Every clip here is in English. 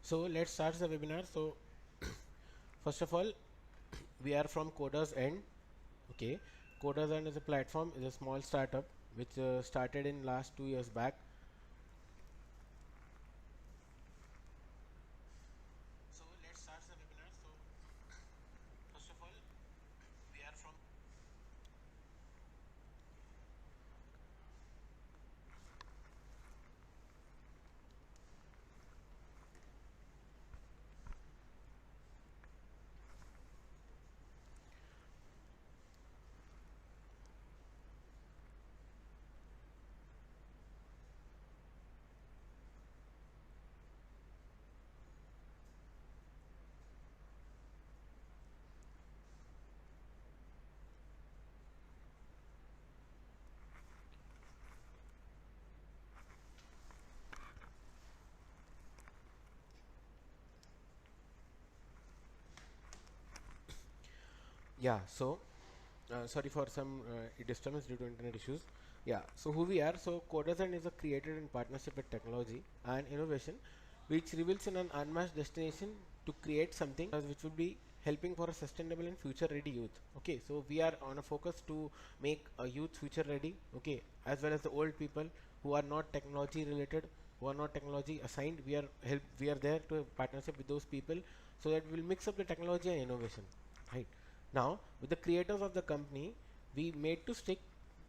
So let's start the webinar. So first of all, we are from Coders End. Okay, Coders End is a platform, is a small startup which started in last 2 years back. So let's start the webinar. So first of all, we are from yeah. So sorry for some disturbance due to internet issues. Yeah, so who we are. So Codazen is a created in partnership with technology and innovation which reveals in an unmatched destination to create something which will be helping for a sustainable and future ready youth. Okay, so we are on a focus to make a youth future ready, okay, as well as the old people who are not technology related, who are not technology assigned. We are there to partnership with those people so that we'll mix up the technology and innovation, right? Now, with the creators of the company, we made to stick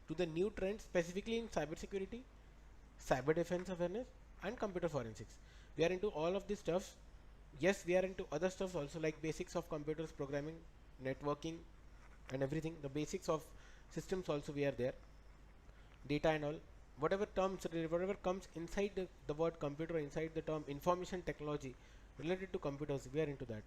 to the new trends specifically in cybersecurity, cyber defense awareness, and computer forensics. We are into all of this stuff. Yes, we are into other stuff also like basics of computers programming, networking, and everything. The basics of systems also we are there, data and all. Whatever comes inside the word computer, inside the term information technology related to computers, we are into that.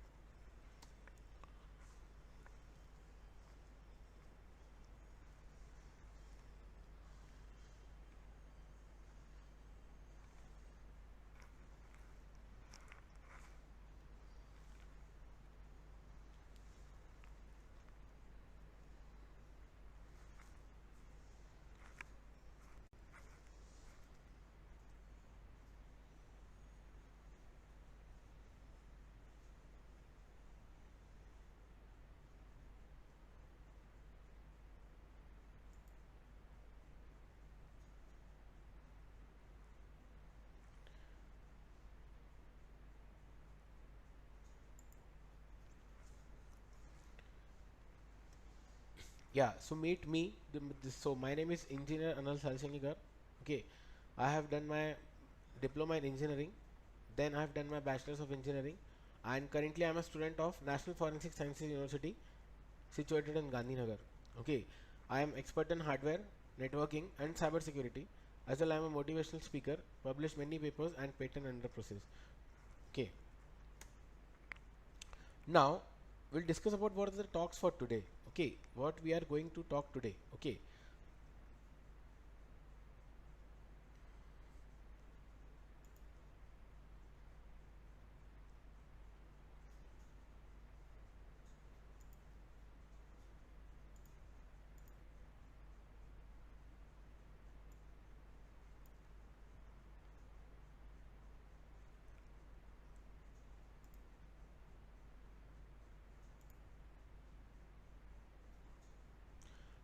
Yeah, so meet me. So my name is Engineer Anal Salsenigar. Okay, I have done my diploma in engineering. Then I have done my bachelor's of engineering, and currently I am a student of National Forensic Sciences University, situated in Gandhinagar. Okay, I am expert in hardware, networking, and cyber security. As well, I am a motivational speaker, published many papers and patent under process. Okay, now we'll discuss about what are the talks for today. Okay, what we are going to talk today. Okay,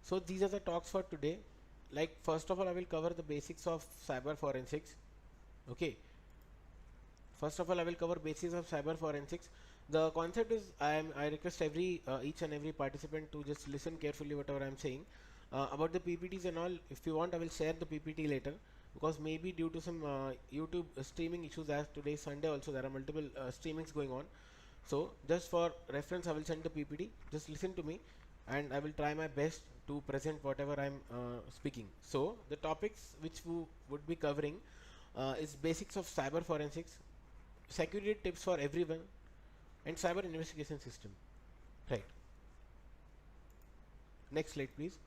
so these are the talks for today. Like first of all, I will cover the basics of cyber forensics. Okay, first of all, I will cover basics of cyber forensics. The concept is I request every each and every participant to just listen carefully whatever I am saying about the PPTs and all. If you want, I will share the PPT later because maybe due to some YouTube streaming issues, as today is Sunday also there are multiple streamings going on. So just for reference, I will send the PPT. Just listen to me, and I will try my best to present whatever I'm speaking. So the topics which we would be covering is basics of cyber forensics, security tips for everyone, and cyber investigation system. Right. Next slide, please.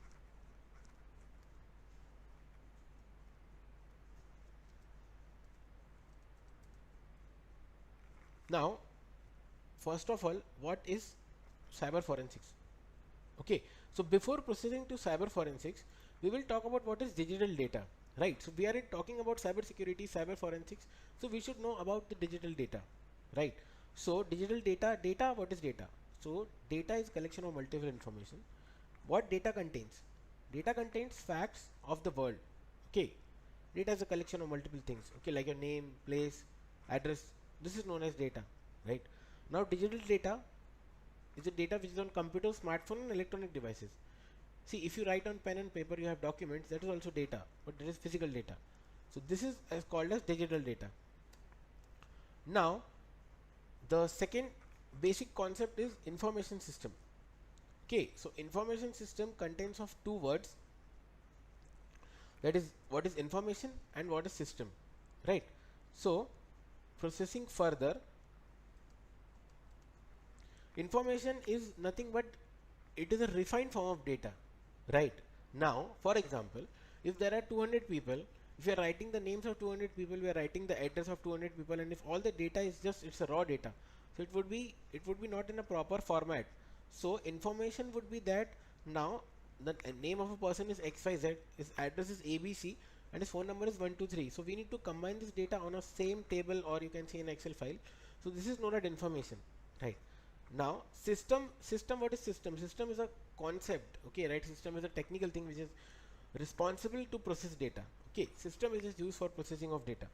Now, first of all, what is cyber forensics? Okay. So before proceeding to cyber forensics, we will talk about what is digital data. Right. So we are talking about cyber security, cyber forensics. So we should know about the digital data. right? So digital data, what is data? So data is collection of multiple information. What data contains? Data contains facts of the world. Okay, data is a collection of multiple things. Okay, like your name, place, address. This is known as data, right? Now digital data is a data which is on computer, smartphone, and electronic devices. See, if you write on pen and paper, you have documents. That is also data, but that is physical data. So this is as called as digital data. Now the second basic concept is information system. Okay, so information system contains of two words, that is what is information and what is system, right? So processing further, information is nothing but it is a refined form of data, right? Now for example, if there are 200 people, if we are writing the names of 200 people, we are writing the address of 200 people, and if all the data is just it's a raw data, so it would be not in a proper format. So information would be that now the name of a person is XYZ, his address is ABC, and his phone number is 123. So we need to combine this data on a same table, or you can say an Excel file. So this is known as information, right? Now system, what is system? System is a concept, okay, right? System is a technical thing which is responsible to process data. Okay, system is just used for processing of data.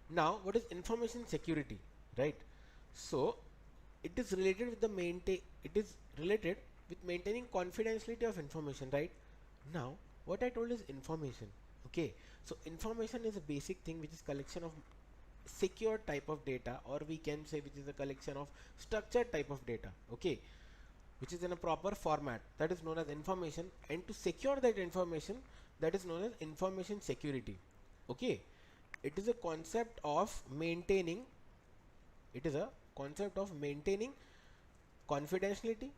Now what is information security, right? So it is related with the maintain it is related with maintaining confidentiality of information, right? Now what I told is information. Okay, so information is a basic thing which is collection of secure type of data, or we can say which is a collection of structured type of data, okay, which is in a proper format, that is known as information. And to secure that information, that is known as information security. Okay, it is a concept of maintaining it is a concept of maintaining confidentiality,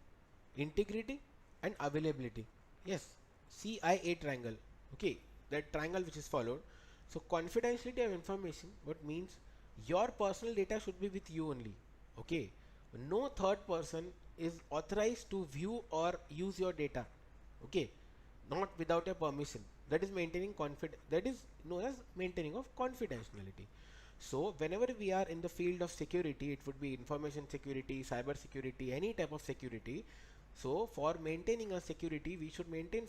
integrity, and availability. Yes, CIA triangle. Okay, that triangle which is followed. So confidentiality of information, what means your personal data should be with you only. Okay, no third person is authorized to view or use your data. Okay, not without your permission. That is maintaining that is known as maintaining of confidentiality. So whenever we are in the field of security, it would be information security, cyber security, any type of security. So for maintaining a security, we should maintain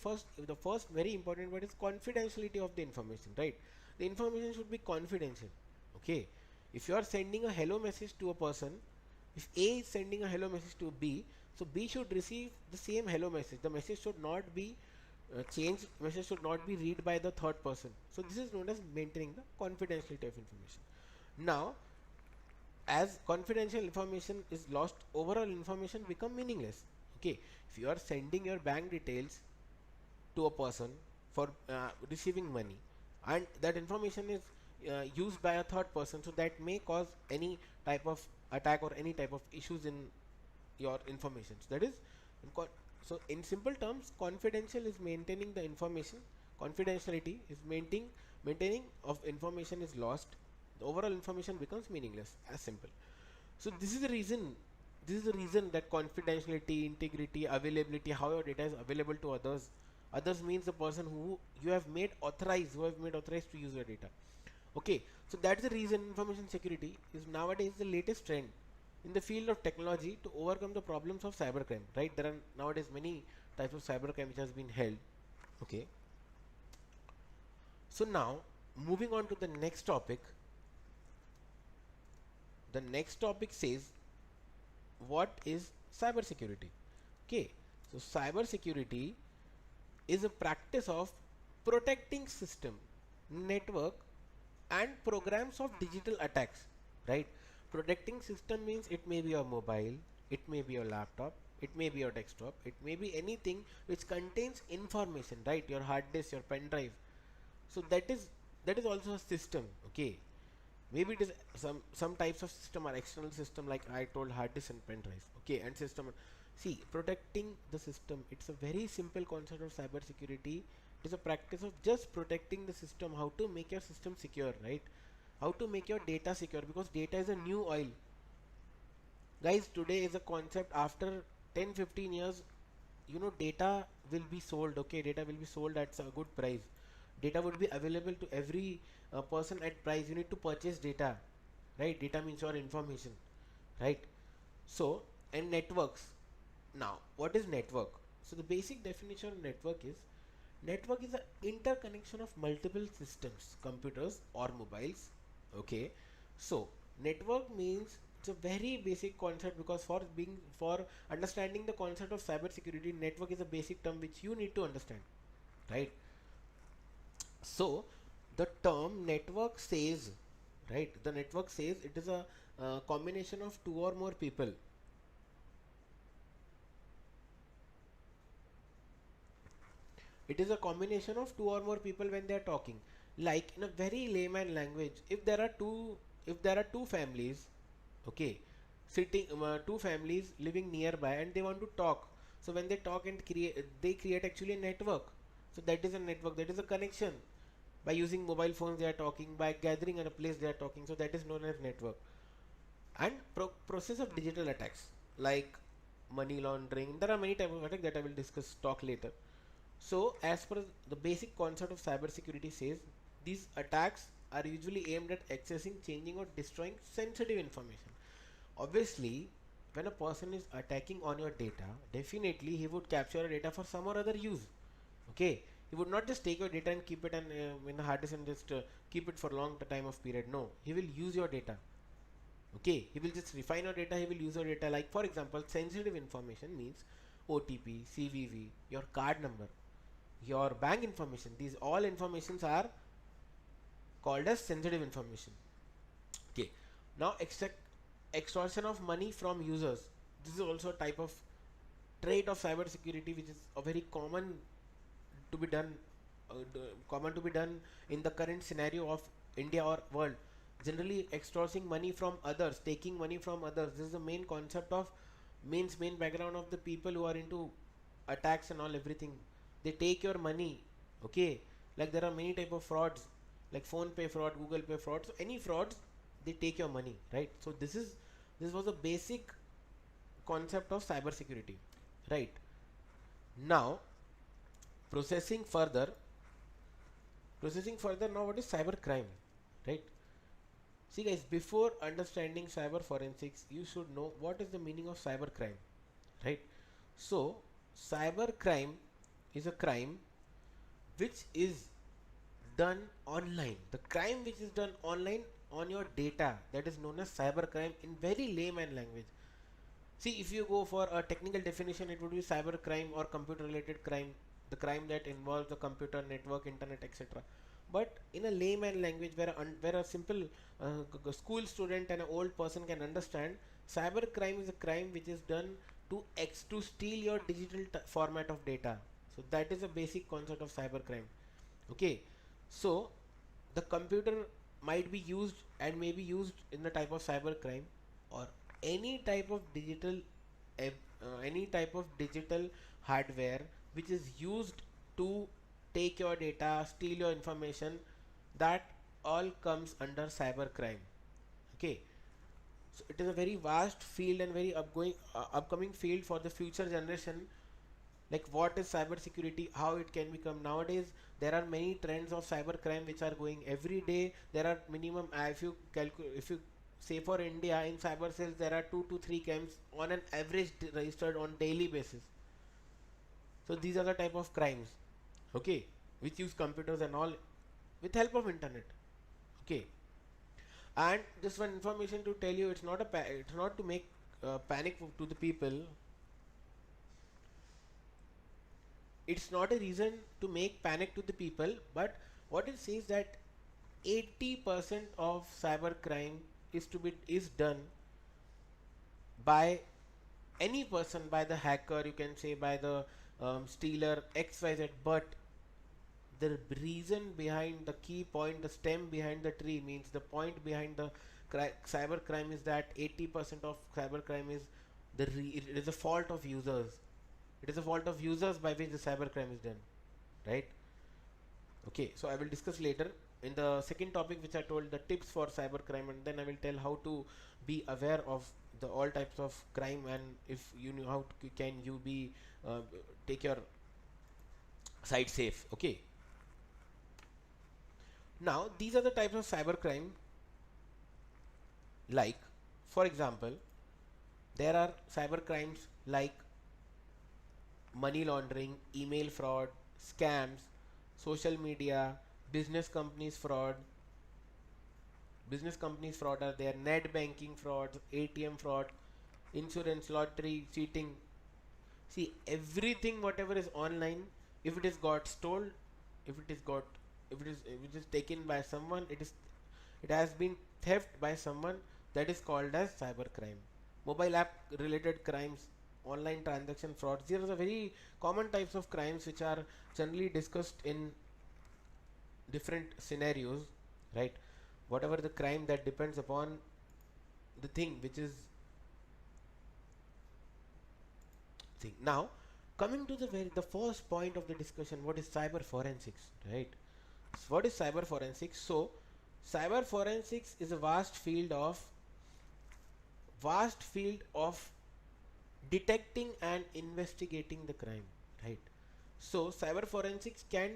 the first very important word is confidentiality of the information, right? The information should be confidential. Okay, if you are sending a hello message to a person, if A is sending a hello message to B, so B should receive the same hello message. The message should not be changed, message should not be read by the third person. So this is known as maintaining the confidentiality of information. Now as confidential information is lost, overall information become meaningless. Okay, if you are sending your bank details to a person for receiving money, and that information is used by a third person, so that may cause any type of attack or any type of issues in your information. That is so in simple terms, confidential is maintaining the information, confidentiality is maintaining of information is lost, the overall information becomes meaningless, as simple. So this is the reason that confidentiality, integrity, availability, how your data is available to others means the person who you have made authorized to use your data. Okay, so that's the reason information security is nowadays the latest trend in the field of technology to overcome the problems of cybercrime, right? There are nowadays many types of cybercrime which has been held. Okay, so now moving on to the next topic. The next topic says what is cybersecurity. Okay, so cybersecurity is a practice of protecting system, network, and programs of digital attacks, right? Protecting system means it may be your mobile, it may be your laptop, it may be your desktop, it may be anything which contains information, right? Your hard disk, your pen drive. So that is also a system. Okay, maybe it is some types of system are external system, like I told, hard disk and pen drive. Okay, and system, see, protecting the system, it's a very simple concept of cyber security. It is a practice of just protecting the system, how to make your system secure, right? How to make your data secure, because data is a new oil, guys. Today is a concept, after 10-15 years, data will be sold. Okay, data will be sold at a good price. Data would be available to every person at price. You need to purchase data, right? Data means your information, right? So, and networks. Now, what is network? So the basic definition of network is an interconnection of multiple systems, computers or mobiles. Okay. So network means it's a very basic concept, because for understanding the concept of cyber security, network is a basic term which you need to understand, right? So the term network says, right? The network says it is a combination of two or more people. It is a combination of two or more people when they are talking. Like in a very layman language, if there are two families, okay, sitting two families living nearby and they want to talk. So when they talk and they create actually a network. So that is a network. That is a connection. By using mobile phones, they are talking. By gathering at a place, they are talking. So that is known as network. And process of digital attacks like money laundering. There are many types of attacks that I will discuss talk later. So, as per the basic concept of cybersecurity says, these attacks are usually aimed at accessing, changing, or destroying sensitive information. Obviously, when a person is attacking on your data, definitely he would capture your data for some or other use. Okay, he would not just take your data and keep it in the hard disk and just keep it for long time of period. No, he will use your data. Okay, he will just refine your data. He will use your data. Like for example, sensitive information means OTP, CVV, your card number, your bank information. These all informations are called as sensitive information. Okay. Now extortion of money from users. This is also a type of trait of cyber security which is a very to be done common to be done in the current scenario of India or world. Generally extorting money from others, taking money from others. This is the main concept of main background of the people who are into attacks and all everything. They take your money. Okay, like there are many type of frauds, like phone pay fraud, Google Pay fraud. So any frauds, they take your money, right? So this was a basic concept of cyber security, right? Now processing further processing further, now what is cyber crime, right? See guys, before understanding cyber forensics, you should know what is the meaning of cyber crime, right? So cyber crime is a crime which is done online. The crime which is done online on your data, that is known as cyber crime in very layman language. See, if you go for a technical definition, it would be cyber crime or computer related crime, the crime that involves the computer, network, internet, etc. But in a layman language, where a simple school student and an old person can understand, cyber crime is a crime which is done to steal your digital format of data. So that is a basic concept of cyber crime. Okay, so the computer might be used and may be used in the type of cyber crime, or any type of any type of digital hardware which is used to take your data, steal your information. That all comes under cyber crime. Okay, so it is a very vast field and very upcoming field for the future generation. Like what is cyber security, how it can become. Nowadays there are many trends of cyber crime which are going every day. There are minimum, if you say for India, in cyber cells there are 2 to 3 camps on an average registered on daily basis. So these are the type of crimes, okay, which use computers and all with help of internet. Okay, and just one information to tell you, it's not to make panic to the people. It's not a reason to make panic to the people, but what it says that 80% of cyber crime is done by any person, by the hacker, you can say, by the stealer XYZ. But the reason behind, the key point, the stem behind the tree, means the point behind the cyber crime, is that 80% of cyber crime is it is a fault of users. It is a fault of users by which the cyber crime is done, right? Okay, so I will discuss later in the second topic which I told, the tips for cyber crime, and then I will tell how to be aware of the all types of crime, and if you know how can you be take your site safe. Okay, Now, these are the types of cybercrime. Like, for example, there are cyber crimes like money laundering, email fraud, scams, social media, business companies fraud. Business companies fraud are there, net banking frauds, ATM fraud, insurance, lottery, cheating. See, everything whatever is online, if it is got stole, if it is got, if it is taken by someone, it has been theft by someone, that is called as cybercrime. Mobile app related crimes, online transaction frauds, these are the very common types of crimes which are generally discussed in different scenarios, right? Whatever the crime, that depends upon the thing which is thing. Now, coming to the first point of the discussion, what is cyber forensics, right? So what is cyber forensics? So, cyber forensics is a vast field of detecting and investigating the crime, right? So, cyber forensics can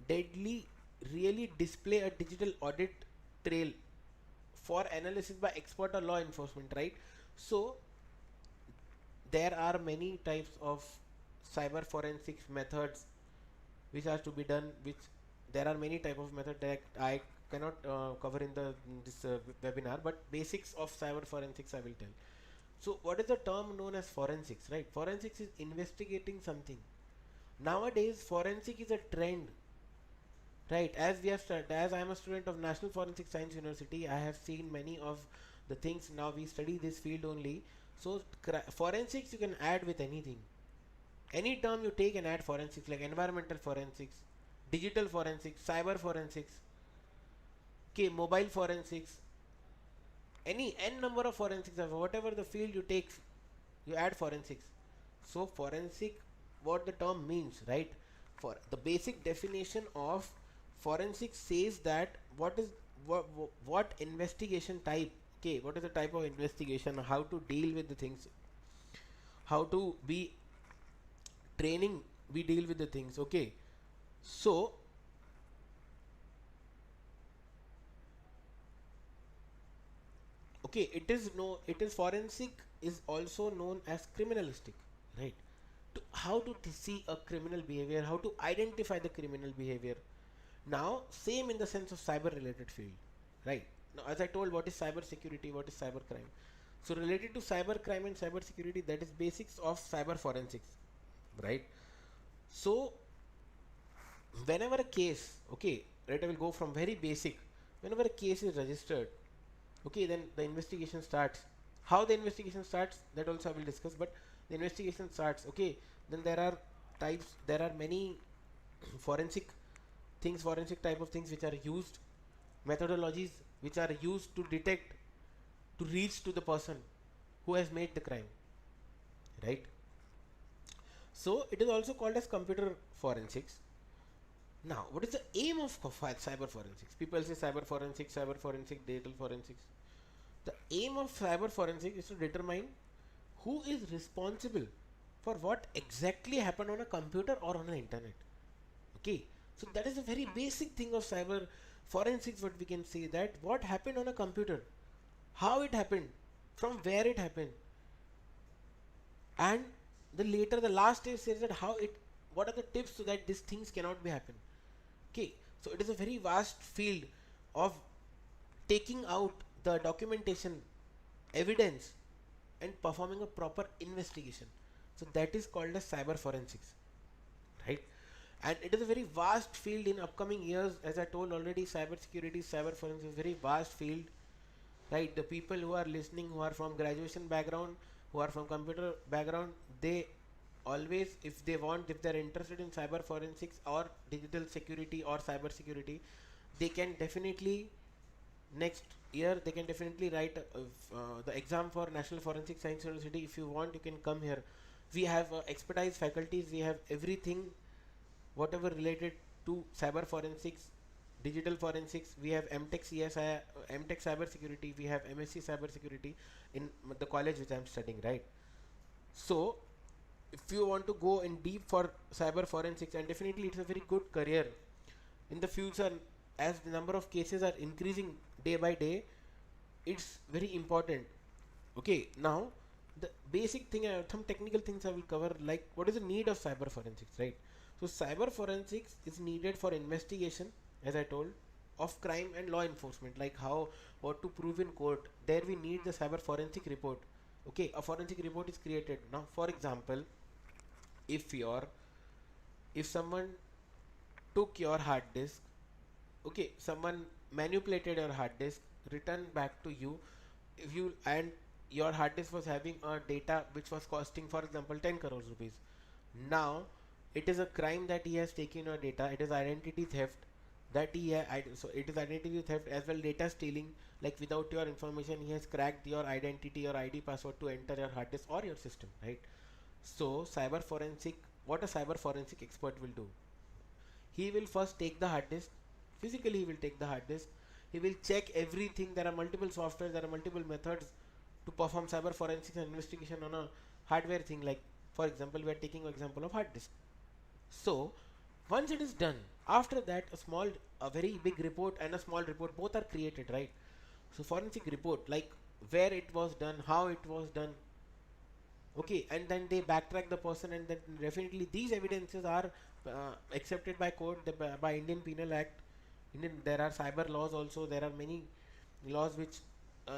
deadly really display a digital audit trail for analysis by expert or law enforcement, right? So, there are many types of cyber forensics methods which has to be done, which there are many type of method that I cannot cover in this webinar, but basics of cyber forensics I will tell. So what is the term known as forensics, right? Forensics is investigating something. Nowadays forensic is a trend, right? As I am a student of National Forensic Science University, I have seen many of the things. Now we study this field only. So forensics you can add with anything. Any term you take and add forensics, like environmental forensics, digital forensics, cyber forensics, okay, mobile forensics, any n number of forensics, of whatever the field you take, you add forensics. So forensic, what the term means, right? For the basic definition of forensic says that what investigation type, okay, what is the type of investigation, how to deal with the things, how to be training, we deal with the things, okay. So okay, it is forensic is also known as criminalistic, right? To how to see a criminal behavior, how to identify the criminal behavior. Now same in the sense of cyber related field, right? Now as I told, what is cyber security, what is cyber crime. So related to cyber crime and cyber security, that is basics of cyber forensics, right? So whenever a case, okay, right, I will go from very basic. Whenever a case is registered, okay, then the investigation starts. How the investigation starts, that also I will discuss, but the investigation starts, okay. Then there are types, there are many forensic things, forensic type of things which are used, methodologies which are used to detect, to reach to the person who has made the crime, right? So it is also called as computer forensics. Now, what is the aim of cyber forensics? People say cyber forensic, digital forensics. The aim of cyber forensics is to determine who is responsible for what exactly happened on a computer or on the internet. Okay, so that is a very basic thing of cyber forensics. What we can say, that what happened on a computer, how it happened, from where it happened, and the last stage says that how it, what are the tips so that these things cannot be happen. Okay, so it is a very vast field of taking out the documentation, evidence, and performing a proper investigation. So that is called as cyber forensics, right? And it is a very vast field in upcoming years. As I told already, cyber security, cyber forensics is a very vast field, right? The people who are listening, who are from graduation background, who are from computer background, they always, if they want, if they're interested in cyber forensics or digital security or cyber security, they can definitely, next year they can definitely write the exam for National Forensic Science University. If you want, you can come here. We have expertise faculties, we have everything whatever related to cyber forensics, digital forensics. We have MTech CSI, MTech cyber security, we have MSc cyber security in the college which I am studying, right? So if you want to go in deep for cyber forensics, and definitely it's a very good career in the future. as the number of cases are increasing day by day, it's very important. Okay, now the basic thing, some technical things I will cover, like what is the need of cyber forensics, right? So cyber forensics is needed for investigation, as I told, of crime and law enforcement, like how what to prove in court. There we need the cyber forensic report. Okay, a forensic report is created. Now, for example, if your if someone took your hard disk, okay, someone manipulated your hard disk, returned back to you, if you and your hard disk was having a data which was costing, for example, 10 crores rupees. Now it is a crime that he has taken your data. It is identity theft that so it is identity theft as well, data stealing, like without your information he has cracked your identity, your ID password to enter your hard disk or your system, right? So cyber forensic, what a cyber forensic expert will do, he will first take the hard disk. Physically he will take the hard disk, he will check everything. There are multiple software, there are multiple methods to perform cyber forensics and investigation on a hardware thing. Like for example, we are taking example of hard disk. So once it is done, after that a very big report and a small report both are created, right? So forensic report, like where it was done, how it was done, okay, and then they backtrack the person, and then definitely these evidences are accepted by court, by Indian Penal Act. There are cyber laws also. There are many laws which,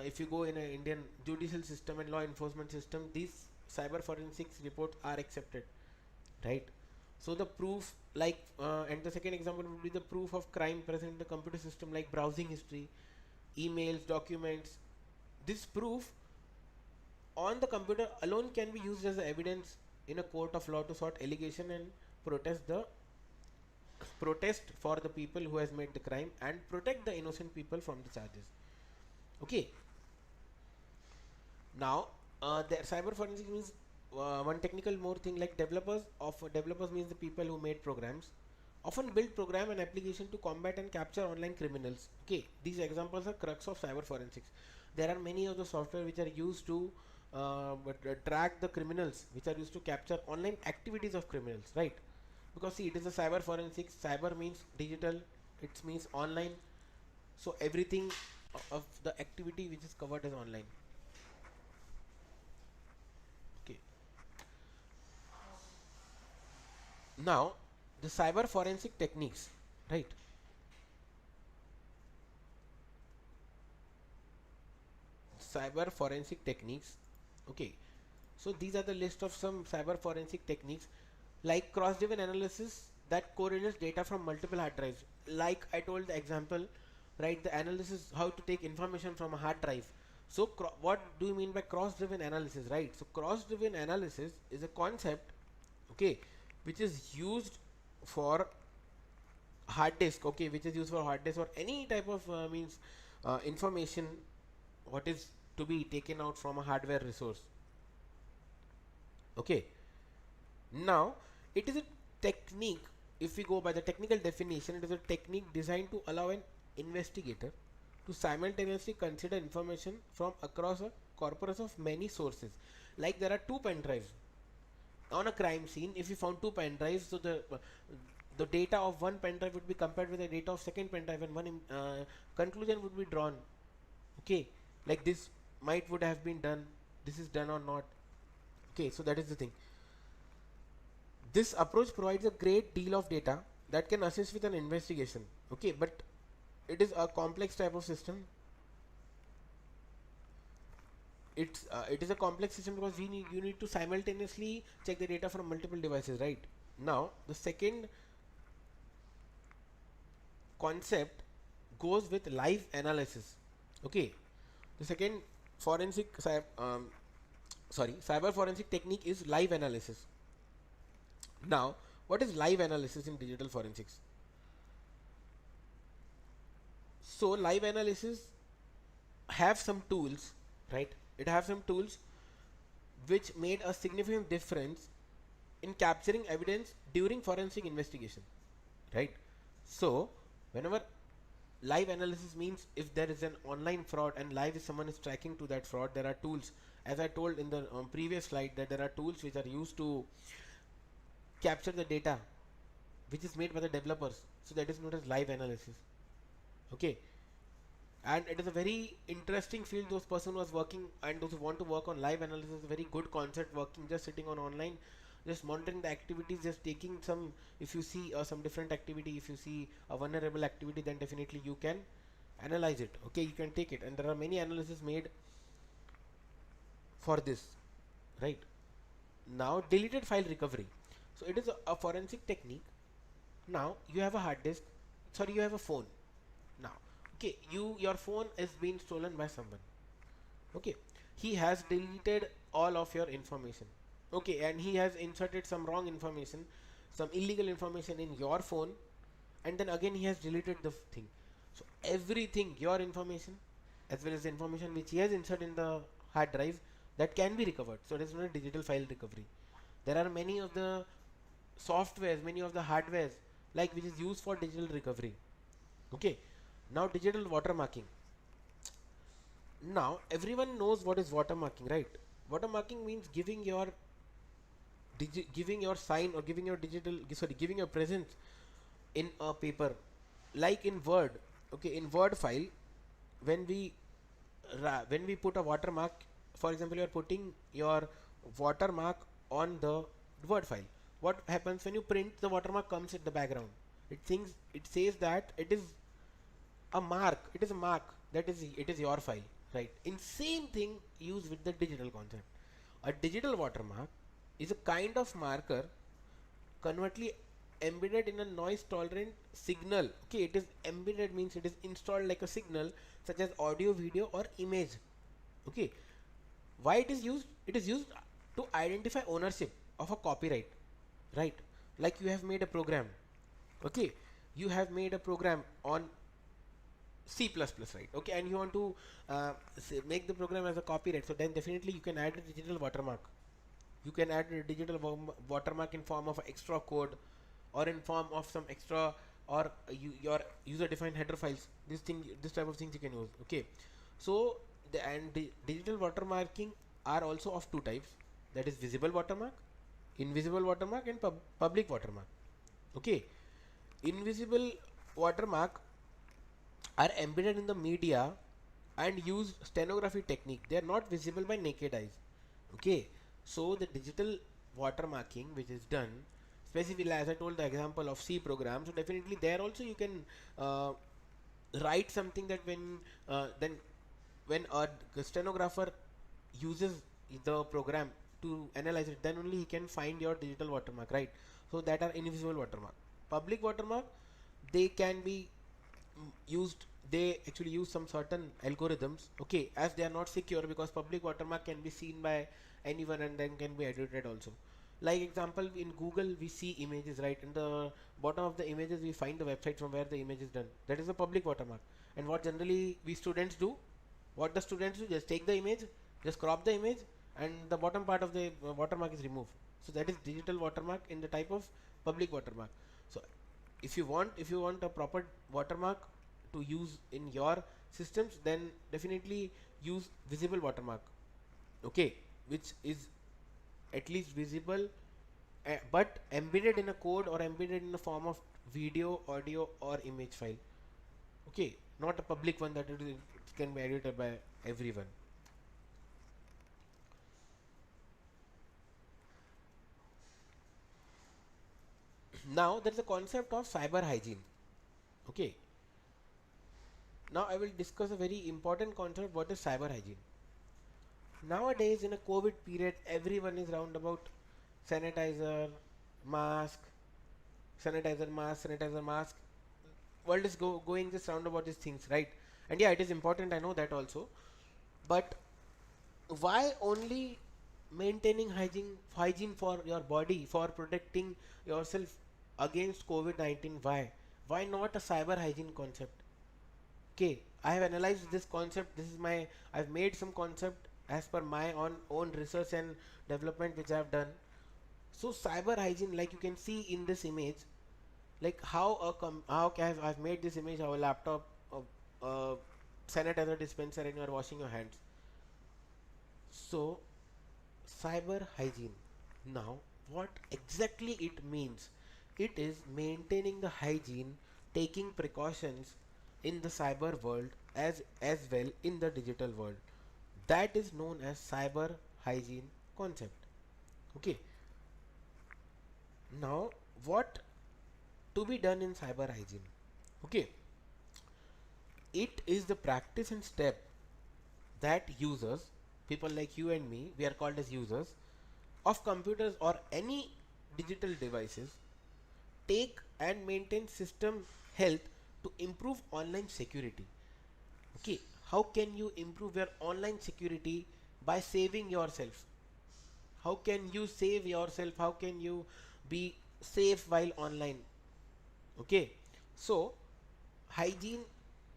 if you go in an Indian judicial system and law enforcement system, these cyber forensics reports are accepted, right? So the proof, like, and the second example would be the proof of crime present in the computer system, like browsing history, emails, documents. This proof on the computer alone can be used as evidence in a court of law to sort allegation and protest the protest for the people who has made the crime and protect the innocent people from the charges. Okay, now the cyber forensic means one technical more thing, like developers means the people who made programs often build program and application to combat and capture online criminals. Okay, these examples are crux of cyber forensics. There are many of the software which are used to track the criminals, which are used to capture online activities of criminals, right? Because see, it is a cyber forensics. Cyber means digital, it means online. So everything of the activity which is covered is online. Okay, now the cyber forensic techniques, right? Cyber forensic techniques. Okay, so these are the list of some cyber forensic techniques, like cross-driven analysis that correlates data from multiple hard drives. Like I told the example, right? The analysis how to take information from a hard drive. So what do you mean by cross-driven analysis, right? So cross-driven analysis is a concept, okay, which is used for hard disk, okay, which is used for hard disk or any type of means information what is to be taken out from a hardware resource. Okay, now it is a technique. If we go by the technical definition, it is a technique designed to allow an investigator to simultaneously consider information from across a corpus of many sources. Like there are two pen drives on a crime scene. If you found two pen drives, so the data of one pen drive would be compared with the data of second pen drive, and one conclusion would be drawn. Okay, like this might would have been done, this is done or not. Okay, so that is the thing. This approach provides a great deal of data that can assist with an investigation. Okay, but it is a complex type of system. It is a complex system because you need to simultaneously check the data from multiple devices, right? Now the second concept goes with live analysis. Okay, the second cyber forensic technique is live analysis. Now what is live analysis in digital forensics? So live analysis have some tools, right? It have some tools which made a significant difference in capturing evidence during forensic investigation, right? So whenever live analysis means if there is an online fraud and live is someone is tracking to that fraud, there are tools, as I told in the previous slide, that there are tools which are used to capture the data which is made by the developers. So that is known as live analysis. Okay, and it is a very interesting field. Those person was working and those who want to work on live analysis is a very good concept. Working just sitting on online, just monitoring the activities, just taking some. If you see some different activity, if you see a vulnerable activity, then definitely you can analyze it. Okay, you can take it, and there are many analysis made for this, right? Now deleted file recovery, so it is a forensic technique. Now you have a hard disk, sorry, you have a phone now. Okay, your phone is being stolen by someone. Okay, he has deleted all of your information. Okay, and he has inserted some wrong information, some illegal information in your phone, and then again he has deleted the thing. So everything, your information as well as the information which he has inserted in the hard drive, that can be recovered. So it is not a digital file recovery. There are many of the softwares, many of the hardwares like which is used for digital recovery. Okay, now digital watermarking. Now everyone knows what is watermarking, right? Watermarking means giving your sign or giving your giving your presence in a paper, like in Word. Okay, in Word file, when we put a watermark, for example, you are putting your watermark on the Word file. What happens when you print? The watermark comes in the background. It says that it is a mark. It is a mark that is it is your file, right? In same thing used with the digital concept. A digital watermark is a kind of marker convertly embedded in a noise tolerant signal. Okay, it is embedded means it is installed like a signal such as audio, video, or image. Okay, why it is used? It is used to identify ownership of a copyright, right? Like you have made a program. Okay, you have made a program on C++, right? Okay, and you want to make the program as a copyright, so then definitely you can add a digital watermark. You can add a digital watermark in form of extra code or in form of some extra or your user defined header files. This type of things you can use. Okay, so the digital watermarking are also of two types, that is visible watermark, invisible watermark, and public watermark. Okay, invisible watermark are embedded in the media and use stenography technique. They are not visible by naked eyes. Okay, so the digital watermarking which is done specifically, as I told the example of C program, so definitely there also you can write something that when a stenographer uses the program to analyze it, then only he can find your digital watermark, right? So that are invisible watermark. Public watermark, they can be used, they actually use some certain algorithms. Okay, as they are not secure, because public watermark can be seen by anyone and then can be edited also. Like example, in Google we see images, right? In the bottom of the images we find the website from where the image is done. That is a public watermark. And what generally we students do, what the students do, just take the image, just crop the image, and the bottom part of the watermark is removed. So that is digital watermark in the type of public watermark. So if you want a proper watermark to use in your systems, then definitely use visible watermark. Okay, which is at least visible, but embedded in a code or embedded in the form of video, audio, or image file. Okay, not a public one that it can be edited by everyone. Now there is a concept of cyber hygiene. Okay, now I will discuss a very important concept, what is cyber hygiene. Nowadays in a COVID period, everyone is round about sanitizer, mask, sanitizer, mask. World is going just round about these things, right? And yeah, it is important, I know that also. But why only maintaining hygiene for your body, for protecting yourself against COVID-19? Why not a cyber hygiene concept? Okay, I have analyzed this concept. This is my, I've made some concept as per my own research and development which I have done. So cyber hygiene, like you can see in this image, like I've made this image of a laptop, of a sanitizer dispenser, and you are washing your hands. So cyber hygiene. Now, what exactly it means? It is maintaining the hygiene, taking precautions in the cyber world as well in the digital world. That is known as cyber hygiene concept. Okay, now what to be done in cyber hygiene? Okay, it is the practice and step that users, people like you and me, we are called as users of computers or any digital devices, take and maintain system health to improve online security. Okay, how can you improve your online security? By saving yourself. How can you save yourself? How can you be safe while online? Okay, so hygiene,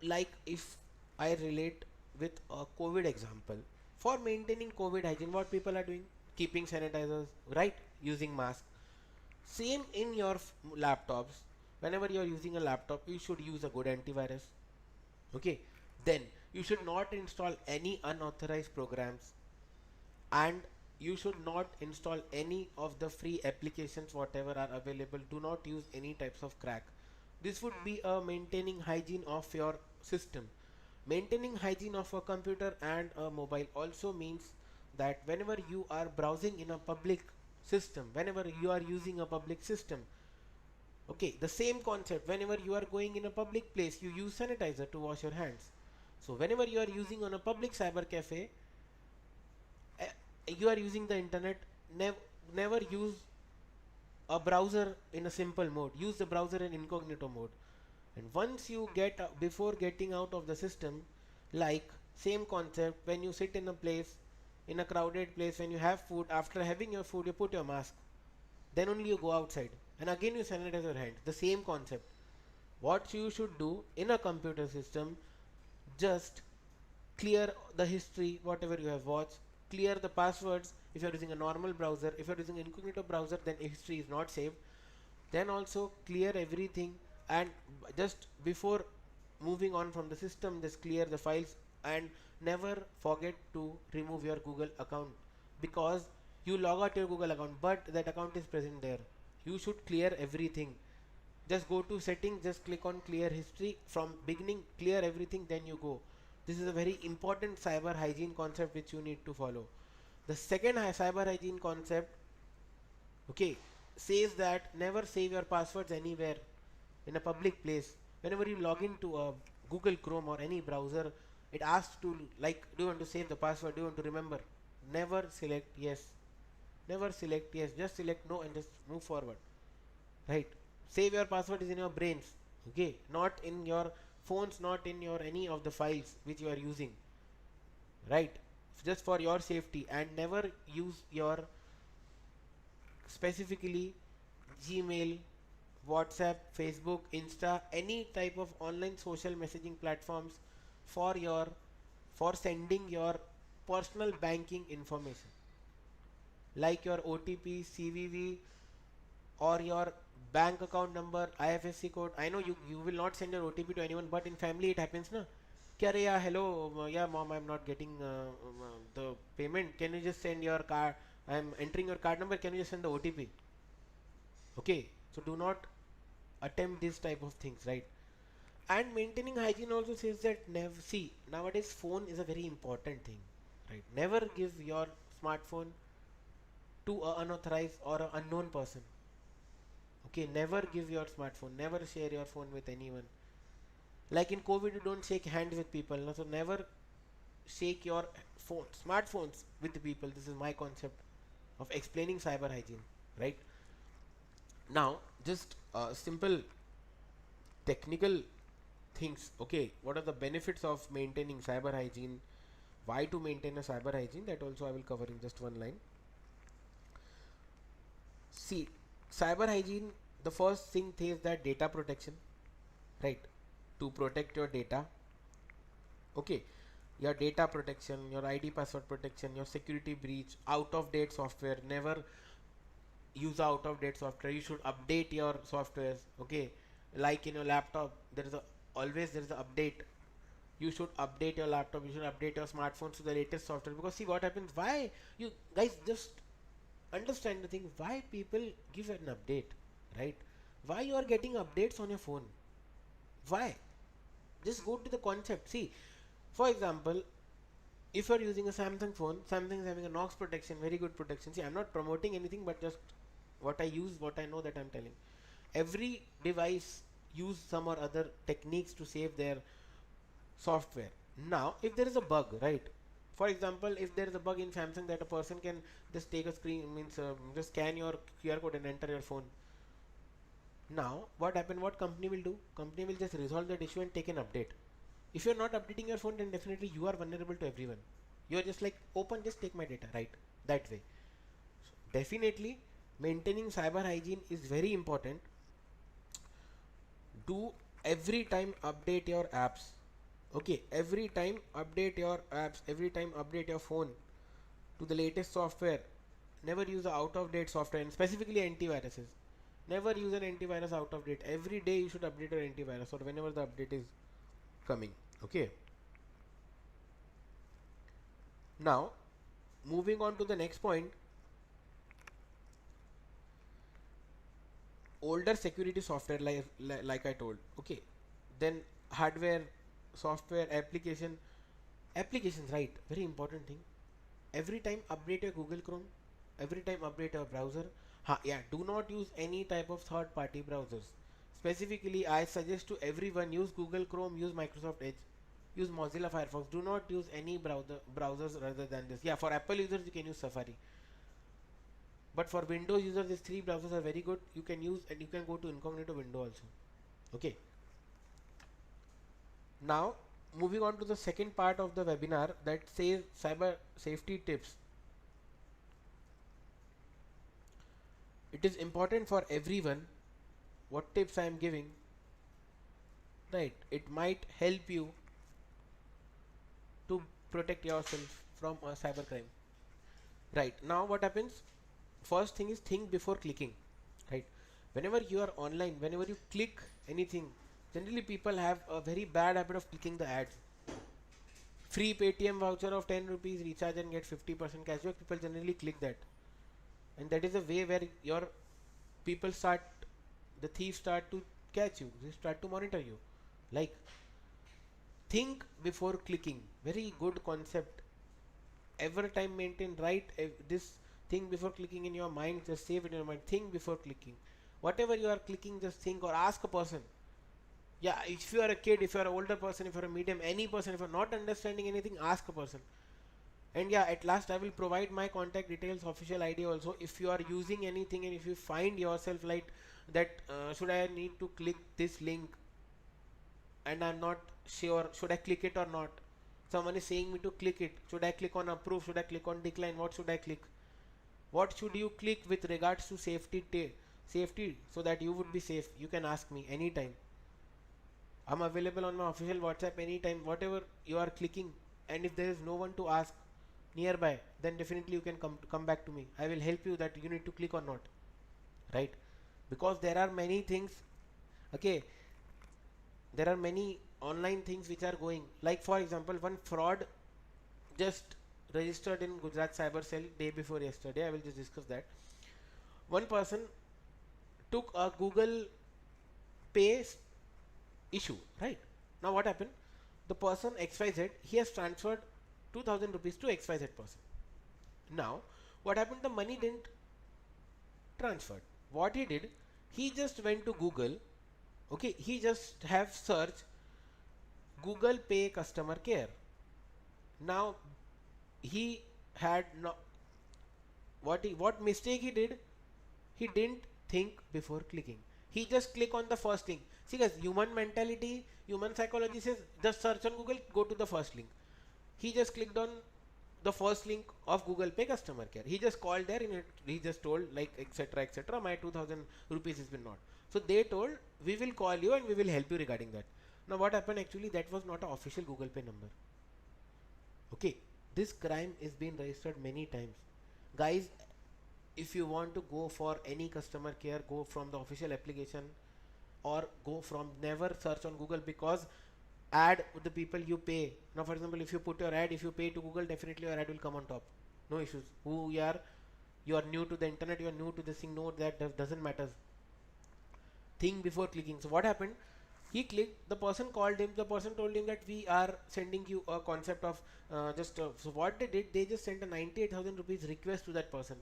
like if I relate with a COVID example, for maintaining COVID hygiene, what people are doing? Keeping sanitizers, right? Using masks. Same in your laptops. Whenever you are using a laptop, you should use a good antivirus. Okay, then you should not install any unauthorized programs, and you should not install any of the free applications whatever are available. Do not use any types of crack. This would be a maintaining hygiene of your system. Maintaining hygiene of a computer and a mobile also means that whenever you are browsing in a public system, whenever you are using a public system, okay, the same concept, whenever you are going in a public place, you use sanitizer to wash your hands. So whenever you are using on a public cyber cafe, uh, you are using the internet, never use a browser in a simple mode. Use the browser in incognito mode. And once you get before getting out of the system, like same concept, when you sit in a place, in a crowded place, when you have food, after having your food you put your mask, then only you go outside and again you sanitize your hands. The same concept. What you should do in a computer system, just clear the history whatever you have watched, clear the passwords. If you are using a normal browser, if you are using incognito browser, then history is not saved. Then also clear everything, and just before moving on from the system, just clear the files, and never forget to remove your Google account, because you log out your Google account but that account is present there. You should clear everything. Just go to settings, just click on clear history from beginning, clear everything, then you go. This is a very important cyber hygiene concept which you need to follow. The second cyber hygiene concept, okay, says that never save your passwords anywhere in a public place. Whenever you log into a Google Chrome or any browser, it asks to, like, do you want to save the password, do you want to remember? Never select yes. Never select yes, just select no and just move forward. Right, save your password is in your brains, okay, not in your phones, not in your any of the files which you are using, right? Just for your safety. And never use your specifically Gmail, WhatsApp, Facebook, Insta, any type of online social messaging platforms for your, for sending your personal banking information, like your OTP, CVV, or your bank account number, IFSC code. I know you will not send your OTP to anyone, but in family it happens, na? Kya re, yeah, hello, yeah, mom, I'm not getting the payment. Can you just send your card? I'm entering your card number. Can you just send the OTP? Okay, so do not attempt this type of things, right? And maintaining hygiene also says that never, see, nowadays phone is a very important thing, right? Never give your smartphone to a unauthorized or a unknown person. Okay, never give your smartphone, never share your phone with anyone. Like in COVID, you don't shake hands with people, no? So never shake your phone, smartphones with the people. This is my concept of explaining cyber hygiene, right? Now, just simple technical things. Okay, what are the benefits of maintaining cyber hygiene? Why to maintain a cyber hygiene? That also I will cover in just one line. See, cyber hygiene, the first thing is that data protection, right? To protect your data, okay, your data protection, your ID password protection, your security breach, out of date software, never use out of date software. You should update your softwares, okay? Like in your laptop, there is a, always there is an update. You should update your laptop, you should update your smartphones to the latest software, because see what happens, why you guys just understand the thing, why people give an update, right? Why you are getting updates on your phone? Why? Just go to the concept. See, for example, if you're using a Samsung phone, Samsung is having a Knox protection, very good protection. See, I'm not promoting anything, but just what I use, what I know, that I'm telling. Every device use some or other techniques to save their software. Now, if there is a bug, right? For example, if there is a bug in Samsung that a person can just take a screen, means just scan your QR code and enter your phone. Now, what happened? What company will do? Company will just resolve that issue and take an update. If you're not updating your phone, then definitely you are vulnerable to everyone. You're just like, open, just take my data, right? That way. So definitely, maintaining cyber hygiene is very important. Do every time update your apps. Okay, every time update your apps, every time update your phone to the latest software. Never use a out of date software, and specifically antiviruses. Never use an antivirus out of date. Every day you should update your antivirus, or whenever the update is coming. Okay, now moving on to the next point, older security software, like I told. Okay, then hardware, software, applications, right? Very important thing. Every time update your Google Chrome, every time update your browser. Yeah, do not use any type of third party browsers. Specifically, I suggest to everyone, use Google Chrome, use Microsoft Edge, use Mozilla Firefox. Do not use any browsers rather than this. Yeah, for Apple users you can use Safari, but for Windows users these three browsers are very good. You can use, and you can go to incognito window also. Okay, now moving on to the second part of the webinar, that says cyber safety tips. It is important for everyone what tips I am giving, right? It might help you to protect yourself from a cyber crime. Right, now what happens? First thing is, think before clicking, right? Whenever you are online, whenever you click anything, generally people have a very bad habit of clicking the ads. Free Paytm voucher of 10 rupees, recharge and get 50% cashback. People generally click that, and that is a way where your people start, the thieves start to catch you, they start to monitor you. Like, think before clicking, very good concept. Every time maintain, right? This thing before clicking in your mind, just save it in your mind. Think before clicking. Whatever you are clicking, just think, or ask a person. Yeah, if you are a kid, if you are an older person, if you are a medium, any person, if you are not understanding anything, ask a person. And yeah, at last I will provide my contact details, official ID also. If you are using anything and if you find yourself like that, should I need to click this link and I'm not sure, should I click it or not? Someone is saying me to click it. Should I click on approve? Should I click on decline? What should I click? What should you click with regards to safety, so that you would be safe? You can ask me anytime. I'm available on my official WhatsApp anytime. Whatever you are clicking, and if there is no one to ask nearby, then definitely you can come back to me. I will help you that you need to click or not, right? Because there are many things. Okay, there are many online things which are going, like for example, one fraud just registered in Gujarat Cyber Cell day before yesterday. I will just discuss that. One person took a Google Pay issue, right? Now what happened? The person XYZ, he has transferred 2000 rupees to XYZ person. Now what happened? The money didn't transferred. What he did, he just went to Google. Okay, he just have search Google Pay customer care. Now he had no, what mistake he did? He didn't think before clicking. He just click on the first link. See guys, human mentality, human psychology says just search on Google, go to the first link. He just clicked on the first link of Google Pay customer care. He just called there and he just told like etc etc, my 2000 rupees has been not. So they told, we will call you and we will help you regarding that. Now what happened? Actually that was not an official Google Pay number. Okay, this crime is being registered many times. Guys, if you want to go for any customer care, go from the official application, or go from, never search on Google, because ad with the people you pay. Now for example, if you put your ad, if you pay to Google, definitely your ad will come on top. No issues. Who you are new to the internet, you are new to this thing, no, that doesn't matter. Think before clicking. So what happened? He clicked, the person called him, the person told him that we are sending you a concept of so what they did, they just sent a 98,000 rupees request to that person.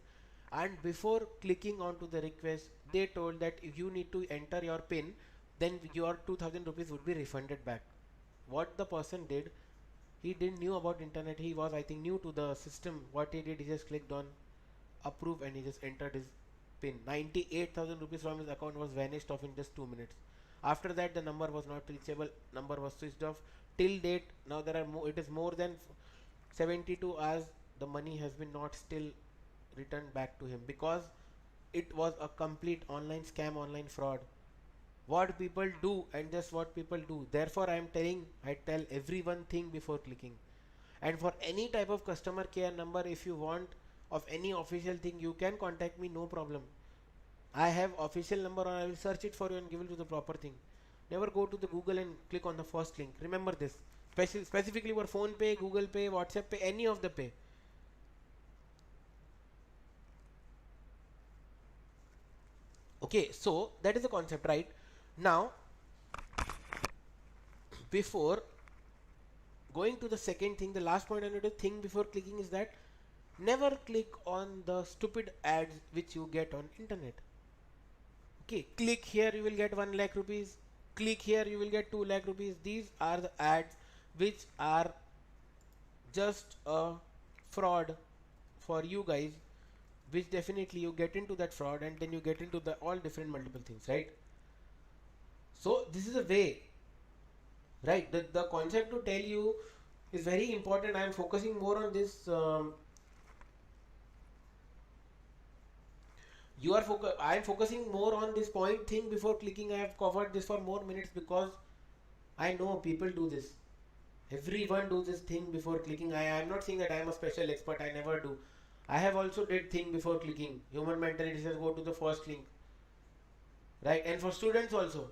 And before clicking onto the request, they told that if you need to enter your pin, then your 2000 rupees would be refunded back. What the person did, he didn't knew about internet, he was I think new to the system. What he did, he just clicked on approve and he just entered his pin. 98,000 rupees from his account was vanished off in just 2 minutes. After that, the number was not reachable, number was switched off. Till date, now there are it is more than 72 hours. The money has been not still returned back to him because it was a complete online scam, online fraud. What people do and just what people do. Therefore, I tell everyone think before clicking. And for any type of customer care number, if you want of any official thing, you can contact me, no problem. I have official number or I will search it for you and give it to the proper thing. Never go to the Google and click on the first link. Remember this. Specifically for phone pay, Google Pay, WhatsApp Pay, any of the pay. Okay, so that is the concept, right? Now, before going to the second thing, the last point I need to think before clicking is that never click on the stupid ads which you get on internet. Okay, click here, you will get 1 lakh rupees. Click here, you will get 2 lakh rupees. These are the ads which are just a fraud for you guys, which definitely you get into that fraud and then you get into the all different multiple things, right? So this is a way, right? The concept to tell you is very important. I am focusing more on this. I am focusing more on this point thing before clicking. I have covered this for more minutes because I know people do this. Everyone do this thing before clicking. I am not saying that I am a special expert. I never do. I have also did thing before clicking. Human mentality says go to the first link, right? And for students also,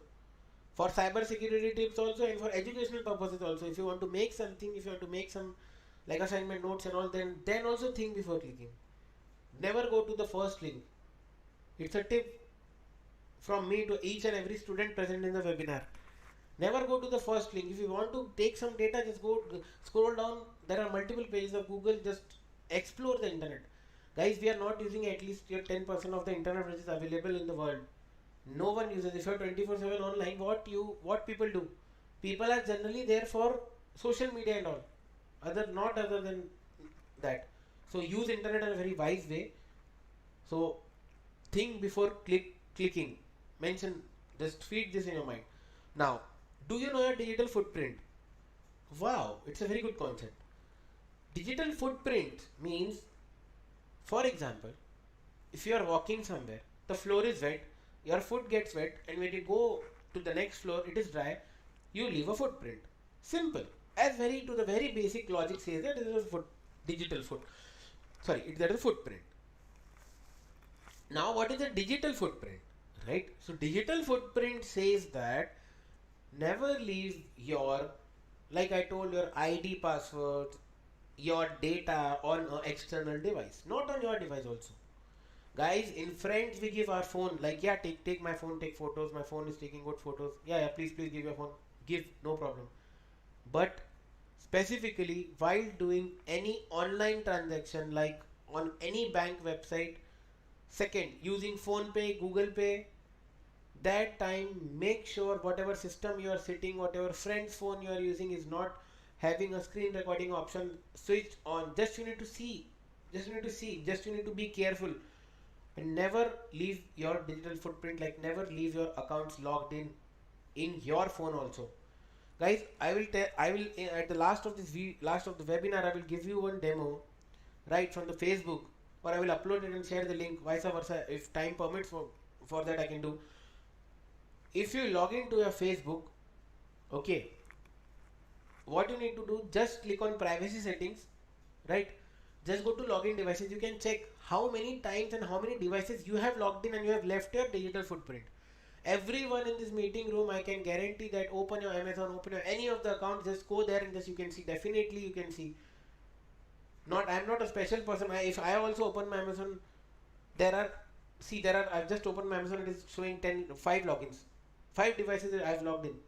for cyber security tips also, and for educational purposes also. If you want to make something, if you want to make some like assignment notes and all, then also think before clicking. Never go to the first link. It's a tip from me to each and every student present in the webinar. Never go to the first link. If you want to take some data, just go scroll down. There are multiple pages of Google. Just explore the internet. Guys, we are not using at least your 10% of the internet which is available in the world. No one uses. If you are 24/7 online, what people do? People are generally there for social media and all. Not other than that. So use internet in a very wise way. So think before clicking. Mention, just feed this in your mind. Now, do you know your digital footprint? Wow, it's a very good concept. Digital footprint means, for example, if you are walking somewhere, the floor is wet, your foot gets wet, and when you go to the next floor, it is dry, you leave a footprint. Simple. As to the very basic logic says that it is a digital foot. Sorry, that is a footprint. Now, what is a digital footprint? Right? So, digital footprint says that never leave your, like I told, your ID password, your data on an external device, not on your device also. Guys, in friends we give our phone, like, yeah, take my phone, take photos, my phone is taking good photos, yeah, please give your phone, give, no problem. But specifically while doing any online transaction, like on any bank website, second, using phone pay, Google Pay, that time make sure whatever system you are sitting, whatever friend's phone you are using is not having a screen recording option switched on. Just you need to see, just you need to be careful, and never leave your digital footprint, like never leave your accounts logged in your phone also. Guys, I will at the last of the webinar, I will give you one demo right from the Facebook, or I will upload it and share the link, vice versa, if time permits. For that I can do. If you log into your Facebook, okay, what you need to do, just click on privacy settings, right? Just go to login devices. You can check how many times and how many devices you have logged in and you have left your digital footprint. Everyone in this meeting room, I can guarantee that, open your Amazon, open your any of the accounts, just go there and just you can see, definitely you can see. I'm not a special person. If I also open my Amazon, I've just opened my Amazon, it is showing 5 logins. 5 devices that I've logged in.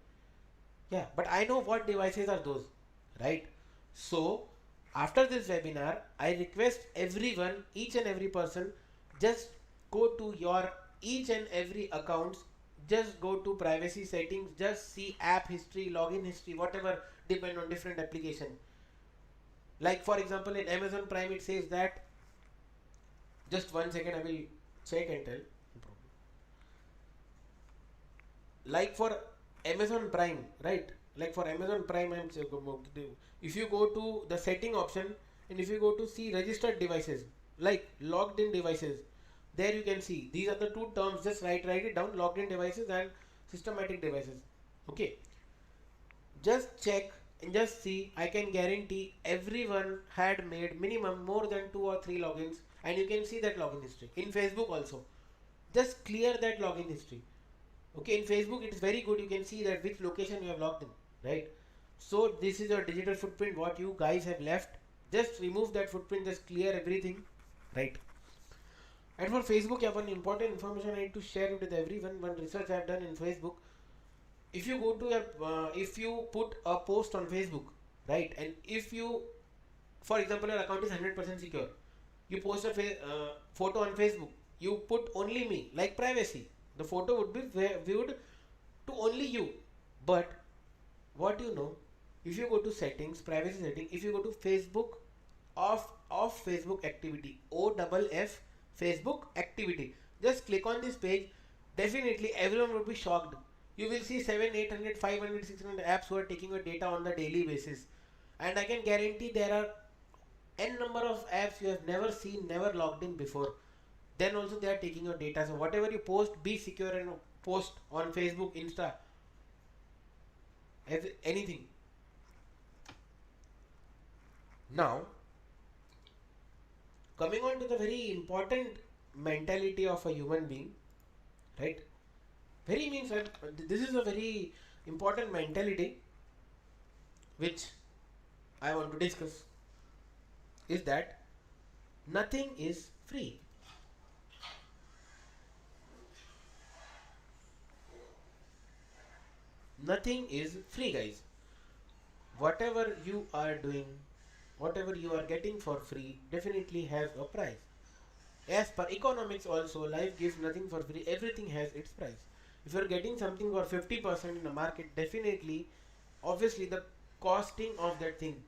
Yeah, but I know what devices are those, right? So after this webinar, I request everyone, each and every person, just go to your each and every accounts, just go to privacy settings, just see app history, login history, whatever depend on different application. Like for example, in Amazon Prime, it says that, just one second, I will check and tell. No problem. Like for Amazon Prime, right? Like for Amazon Prime, if you go to the setting option and if you go to see registered devices, like logged in devices, there you can see these are the two terms. Just write it down: logged in devices and systematic devices. Okay, just check and just see. I can guarantee everyone had made minimum more than 2 or 3 logins, and you can see that login history in Facebook also. Just clear that login history. Okay, in Facebook it is very good, you can see that which location you have logged in, right? So this is your digital footprint, what you guys have left. Just remove that footprint, just clear everything, right? And for Facebook, I have one important information I need to share it with everyone. One research I have done in Facebook. If you go to your if you put a post on Facebook, right, and if you, for example, your account is 100% secure, you post a photo on Facebook, you put only me, like privacy, the photo would be viewed to only you. But what you know, if you go to settings, privacy setting, if you go to Facebook, off Facebook activity, OFF Facebook activity, just click on this page, definitely everyone will be shocked. You will see 7, 800, 500, 600 apps who are taking your data on the daily basis, and I can guarantee there are n number of apps you have never seen, never logged in before. Then also they are taking your data. So whatever you post, be secure and post on Facebook, Insta, anything. Now, coming on to the very important mentality of a human being, right? Very means that this is a very important mentality which I want to discuss, is that nothing is free. Nothing is free, guys. Whatever you are doing, whatever you are getting for free, definitely has a price. As per economics also, life gives nothing for free, everything has its price. If you are getting something for 50% in the market, definitely, obviously the costing of that thing.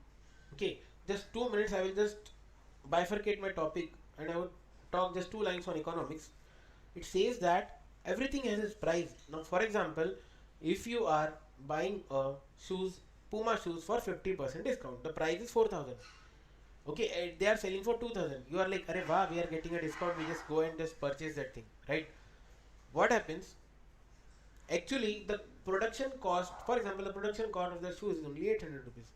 Okay, just 2 minutes, I will just bifurcate my topic and I would talk just 2 lines on economics. It says that everything has its price. Now, for example, if you are buying shoes, Puma shoes for 50% discount, the price is 4,000. Okay, they are selling for 2,000. You are like, "Arey wow, we are getting a discount. We just go and just purchase that thing," right? What happens? Actually, the production cost, for example, the production cost of the shoe is only 800 rupees.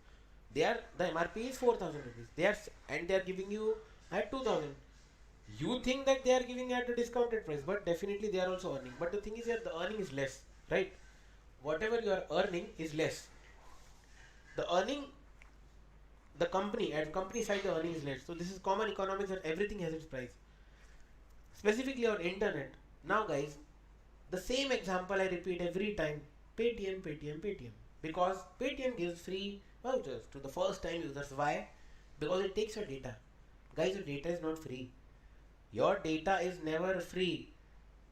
The MRP is 4,000 rupees. And they are giving you at 2,000. You think that they are giving at a discounted price, but definitely they are also earning. But the thing is that the earning is less, right? Whatever you are earning is less. The earning, the company at company side, the earning is less. So this is common economics that everything has its price. Specifically on internet. Now, guys, the same example I repeat every time: Paytm, Paytm, Paytm. Because Paytm gives free vouchers to the first time users. Why? Because it takes your data. Guys, your data is not free. Your data is never free.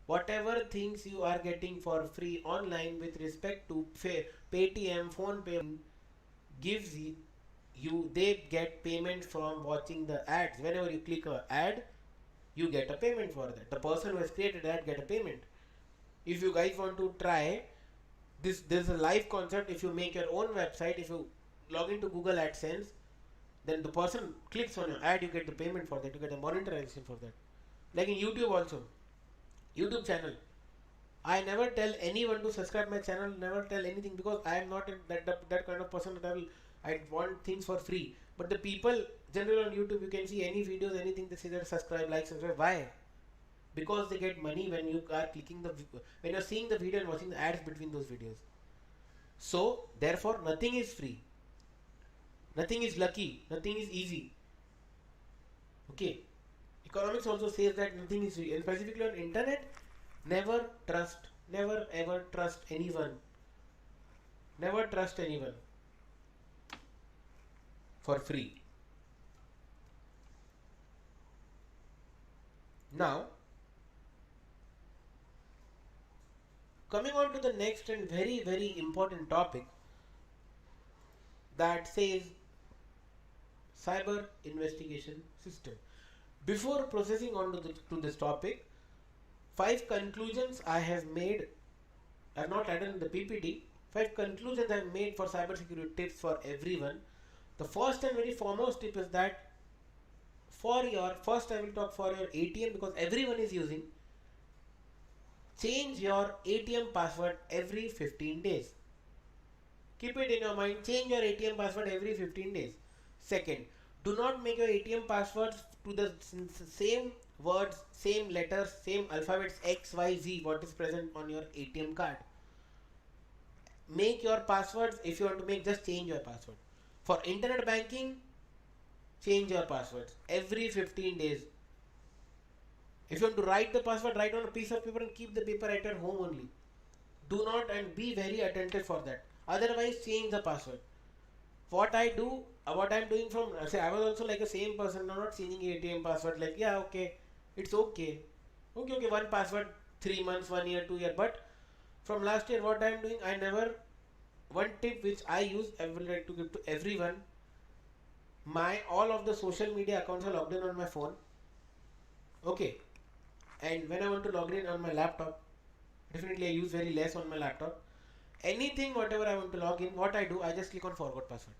Whatever things you are getting for free online with respect to Paytm, phone pay, gives you, they get payment from watching the ads. Whenever you click a ad, you get a payment for that. The person who has created ad get a payment. If you guys want to try this, there's a live concept. If you make your own website, if you log into Google AdSense, then the person clicks on your ad, you get the payment for that, you get a monetization for that. Like in YouTube also, YouTube channel, I never tell anyone to subscribe my channel, never tell anything, because I am not that kind of person that I want things for free. But the people generally on YouTube, you can see any videos, anything, they say that subscribe, like, subscribe. Why? Because they get money when you are clicking when you're seeing the video and watching the ads between those videos. So therefore nothing is free, nothing is lucky, nothing is easy. Okay, economics also says that nothing is free, and specifically on internet, never ever trust anyone. Never trust anyone for free. Now, coming on to the next and very, very important topic that says cyber investigation system. Before processing on to this topic, 5 conclusions I have made, I have not added in the PPT, 5 conclusions I have made for cybersecurity tips for everyone. The first and very foremost tip is that for your, first I will talk for your ATM because everyone is using, change your ATM password every 15 days. Keep it in your mind, change your ATM password every 15 days. Second, do not make your ATM passwords to the same words, same letters, same alphabets X, Y, Z what is present on your ATM card. Make your passwords, if you want to make, just change your password. For internet banking, change your passwords every 15 days. If you want to write the password, write on a piece of paper and keep the paper at your home only. Do not, and be very attentive for that. Otherwise, change the password. What I do, what I'm doing from, say I was also like the same person, not changing ATM password, like yeah, okay, it's okay. Okay, one password, 3 months, 1 year, 2 year. But from last year, what I'm doing, I never, one tip which I use, I will like to give to everyone. My all of the social media accounts are logged in on my phone. Okay. And when I want to log in on my laptop, definitely I use very less on my laptop. Anything, whatever I want to log in, what I do, I just click on forgot password.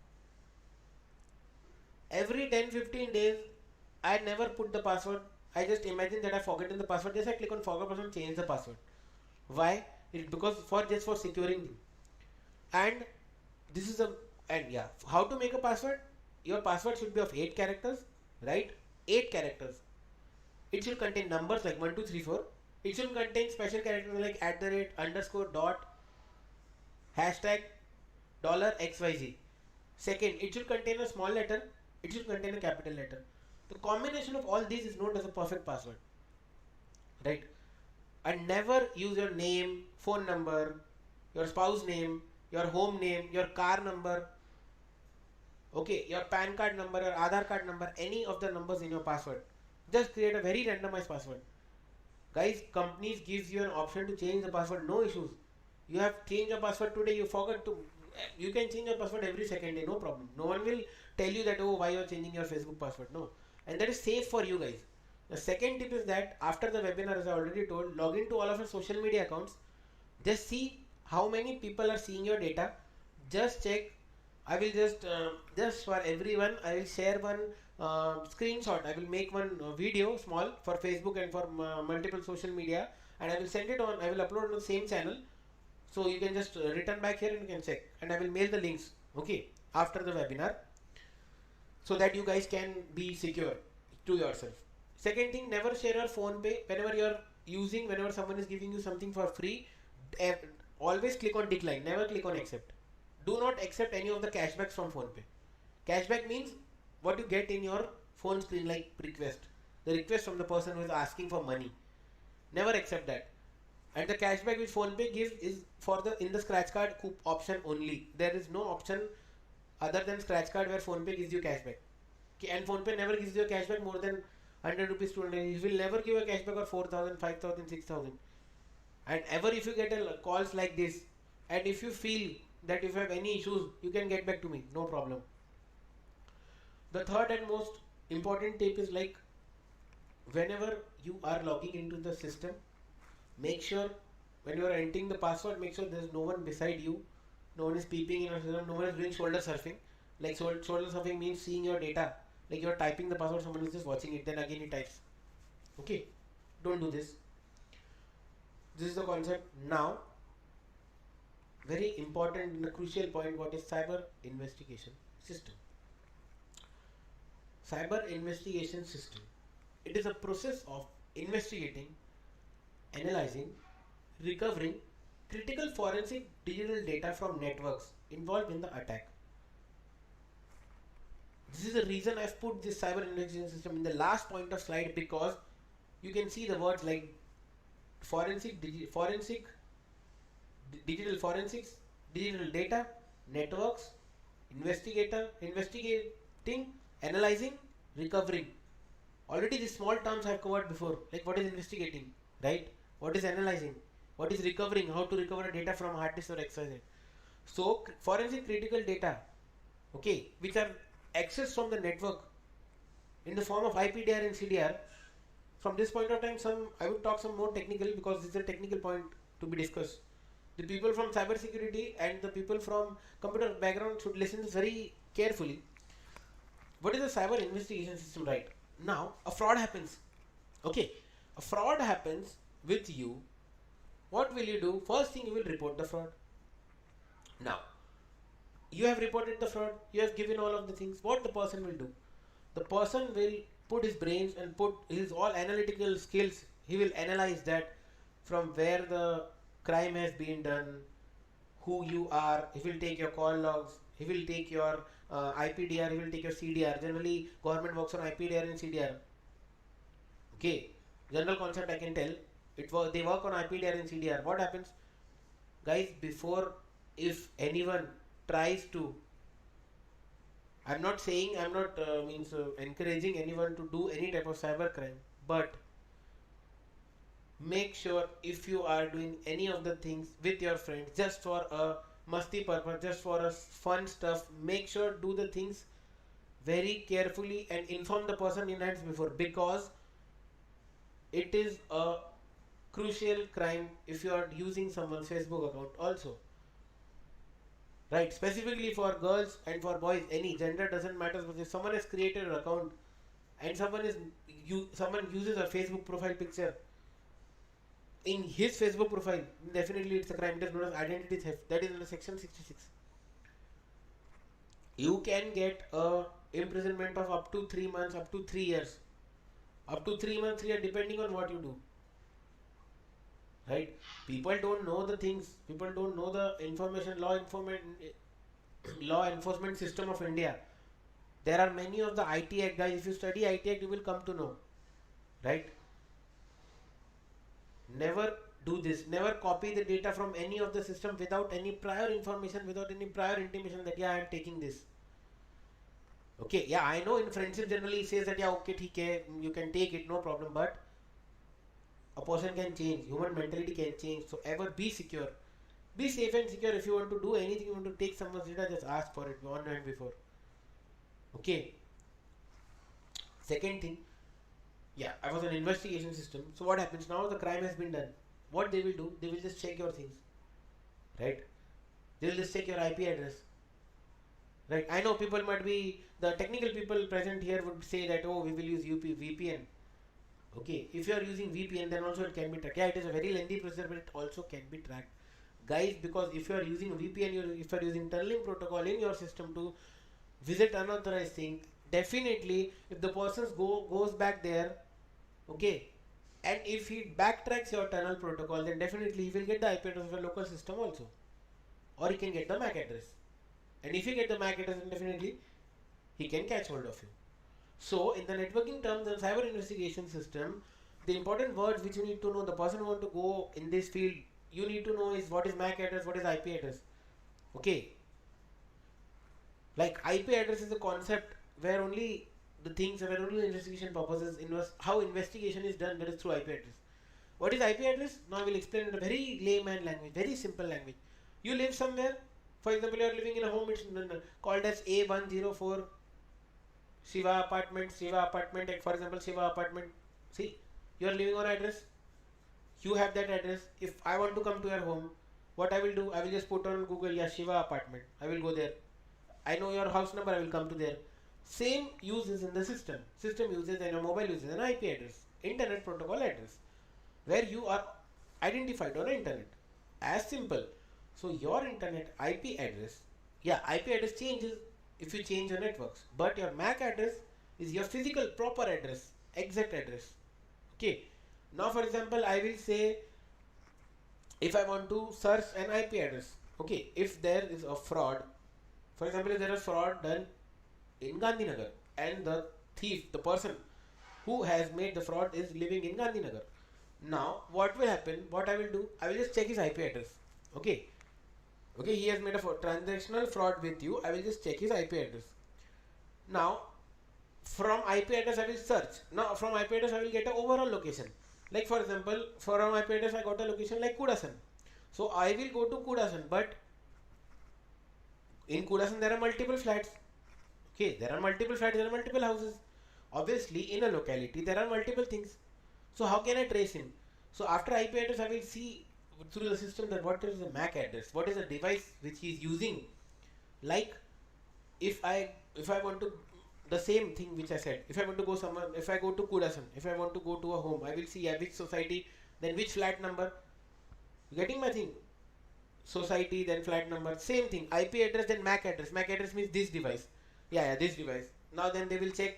Every 10-15 days, I never put the password. I just imagine that I forgotten the password. Just I click on forgot password, change the password. Why? It's because for just for securing them. And this is a, and yeah, how to make a password? Your password should be of 8 characters, right? 8 characters. It should contain numbers like 1, 2, 3, 4. It should contain special characters like @ underscore dot hashtag $XYZ. Second, it should contain a small letter. It should contain a capital letter. The combination of all these is known as a perfect password, right? And never use your name, phone number, your spouse name, your home name, your car number, okay, your PAN card number, your Aadhaar card number, any of the numbers in your password. Just create a very randomized password. Guys, companies gives you an option to change the password, no issues. You have changed your password today, you forgot to, you can change your password every second day, no problem. No one will tell you that, oh, why you are changing your Facebook password, no. And that is safe for you guys. The second tip is that after the webinar, as I already told, log into all of your social media accounts. Just see how many people are seeing your data. Just check. I will just for everyone, I will share one screenshot. I will make one video small for Facebook and for multiple social media, and I will send it on. I will upload on the same channel, so you can just return back here and you can check. And I will mail the links. Okay, after the webinar, so that you guys can be secure to yourself. Second thing, never share your phone pay whenever you are using. Whenever someone is giving you something for free, always click on decline. Never click on accept. Do not accept any of the cashbacks from PhonePe. Cashback means what you get in your phone screen, like request. The request from the person who is asking for money. Never accept that. And the cashback which PhonePe gives is for the in the scratch card option only. There is no option other than scratch card where PhonePe gives you cashback. Okay, and PhonePe never gives you a cashback more than 100 rupees, 200. It will never give a cashback of 4,000, 5,000, 6,000. And ever if you get calls like this, and if you feel that if you have any issues, you can get back to me, no problem. The third and most important tip is like, whenever you are logging into the system, make sure when you are entering the password, make sure there is no one beside you, no one is peeping in your system, no one is doing shoulder surfing. Like shoulder surfing means seeing your data, like you are typing the password, someone is just watching it, then again he types. Okay, don't do this. This is the concept. Now, very important and a crucial point, what is cyber investigation system? Cyber investigation system. It is a process of investigating, analyzing, recovering critical forensic digital data from networks involved in the attack. This is the reason I've put this cyber investigation system in the last point of slide, because you can see the words like digital forensics, digital data, networks, investigating, analyzing, recovering. Already these small terms I have covered before, like what is investigating, right? What is analyzing? What is recovering? How to recover data from hard disk or XYZ. So forensic critical data, okay, which are accessed from the network in the form of IPDR and CDR. From this point of time, I would talk some more technical because this is a technical point to be discussed. The people from cybersecurity and the people from computer background should listen very carefully. What is the cyber investigation system, right? Now, a fraud happens. Okay, a fraud happens with you. What will you do? First thing, you will report the fraud. Now, you have reported the fraud, you have given all of the things. What the person will do? The person will put his brains and put his all analytical skills. He will analyze that from where the crime has been done, who you are. He will take your call logs. He will take your IPDR. He will take your CDR. Generally, government works on IPDR and CDR. Okay, general concept I can tell. They work on IPDR and CDR. What happens, guys? Before, if anyone tries to, I'm not saying, I'm not encouraging anyone to do any type of cyber crime, but make sure if you are doing any of the things with your friends just for a musty purpose, just for a fun stuff, make sure do the things very carefully and inform the person in advance before, because it is a crucial crime if you are using someone's Facebook account also. Right, specifically for girls and for boys, any gender doesn't matter. But if someone has created an account and someone uses a Facebook profile picture in his Facebook profile, definitely it's a crime. It is known as identity theft. That is under section 66. You can get a imprisonment of up to 3 months, up to 3 years, up to 3 months, 3 years, depending on what you do. Right? People don't know the things. People don't know the information law enforcement system of India. There are many of the IT Act, guys. If you study IT Act, you will come to know. Right? Never do this. Never copy the data from any of the system without any prior information, without any prior intimation that yeah, I am taking this. Okay, yeah, I know in friendship generally it says that yeah, okay, theek hai, you can take it, no problem, but a person can change, human mentality can change. So ever be secure, be safe and secure. If you want to do anything, you want to take someone's data, just ask for it one night before. Okay. Second thing, yeah, I was an investigation system. So what happens now? The crime has been done. What they will do? They will just check your things, right? They will just check your IP address, right? I know people might be, the technical people present here would say that oh, we will use VPN. Okay, if you are using VPN, then also it can be tracked. Yeah, it is a very lengthy procedure, but it also can be tracked, guys. Because if you are using VPN, if you are using tunneling protocol in your system to visit unauthorized thing, definitely if the person goes back there, okay, and if he backtracks your tunnel protocol, then definitely he will get the IP address of your local system also, or he can get the MAC address. And if you get the MAC address, then definitely he can catch hold of you. So in the networking terms, the cyber investigation system, the important words which you need to know, the person who want to go in this field, you need to know is what is MAC address, what is IP address. Okay. Like IP address is a concept where only the things, where only investigation purposes, how investigation is done, that is through IP address. What is IP address? Now I will explain in a very layman language, very simple language. You live somewhere, for example, you are living in a home, it's called as A104 Shiva apartment, for example, Shiva apartment. See, you are living on address. You have that address. If I want to come to your home, what I will do? I will just put on Google, yeah, Shiva apartment. I will go there. I know your house number, I will come to there. Same uses in the system. System uses and your mobile uses an IP address, internet protocol address, where you are identified on the internet. As simple. So your internet IP address, yeah, IP address changes if you change your networks, but your MAC address is your physical proper address, exact address. Okay. Now for example, I will say if I want to search an IP address, okay, if there is a fraud, for example, if there is fraud done in Gandhinagar and the thief, the person who has made the fraud is living in Gandhinagar. Now what will happen, what I will do, I will just check his IP address. Okay. Okay, he has made a transactional fraud with you. I will just check his IP address. Now, from IP address I will search. Now, from IP address I will get an overall location. Like for example, from IP address I got a location like Kudasan. So I will go to Kudasan, but in Kudasan there are multiple flats. Okay, there are multiple flats, there are multiple houses. Obviously, in a locality there are multiple things. So how can I trace him? So after IP address I will see through the system that what is the MAC address, what is the device which he is using. Like if I want to, the same thing which I said, if I want to go somewhere, if I go to Kudasan, if I want to go to a home, I will see which society, then which flat number. You getting my thing? Society, then flat number, same thing. IP address, then MAC address. MAC address means this device. Yeah, this device. Now then they will check.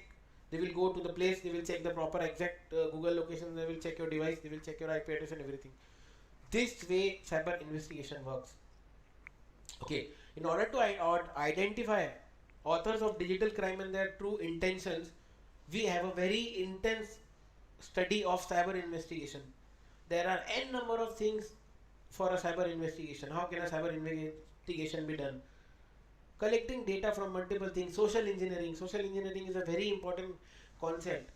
They will go to the place. They will check the proper exact Google location. They will check your device. They will check your IP address and everything. This way cyber investigation works. Okay. In order to identify authors of digital crime and their true intentions, we have a very intense study of cyber investigation. There are n number of things for a cyber investigation. How can a cyber investigation be done? Collecting data from multiple things. Social engineering. Social engineering is a very important concept.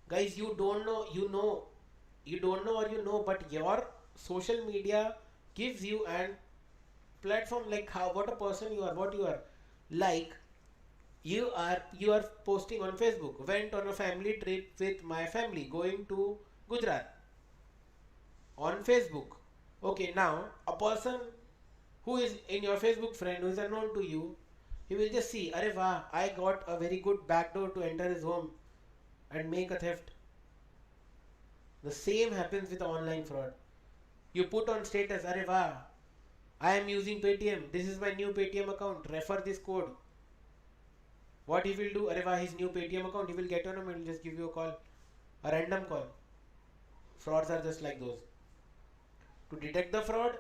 Guys, you don't know, you don't know or you know, but your social media gives you an platform like how, what a person you are, what you are. Like you are posting on Facebook. Went on a family trip with my family going to Gujarat on Facebook. Okay, now a person who is in your Facebook friend, who is unknown to you, he will just see, Arey wah, I got a very good backdoor to enter his home and make a theft. The same happens with online fraud. You put on status, Arey wah, I am using Paytm. This is my new Paytm account. Refer this code. What he will do? Arey wah, his new Paytm account. He will get on him and will just give you a call, a random call. Frauds are just like those. To detect the fraud,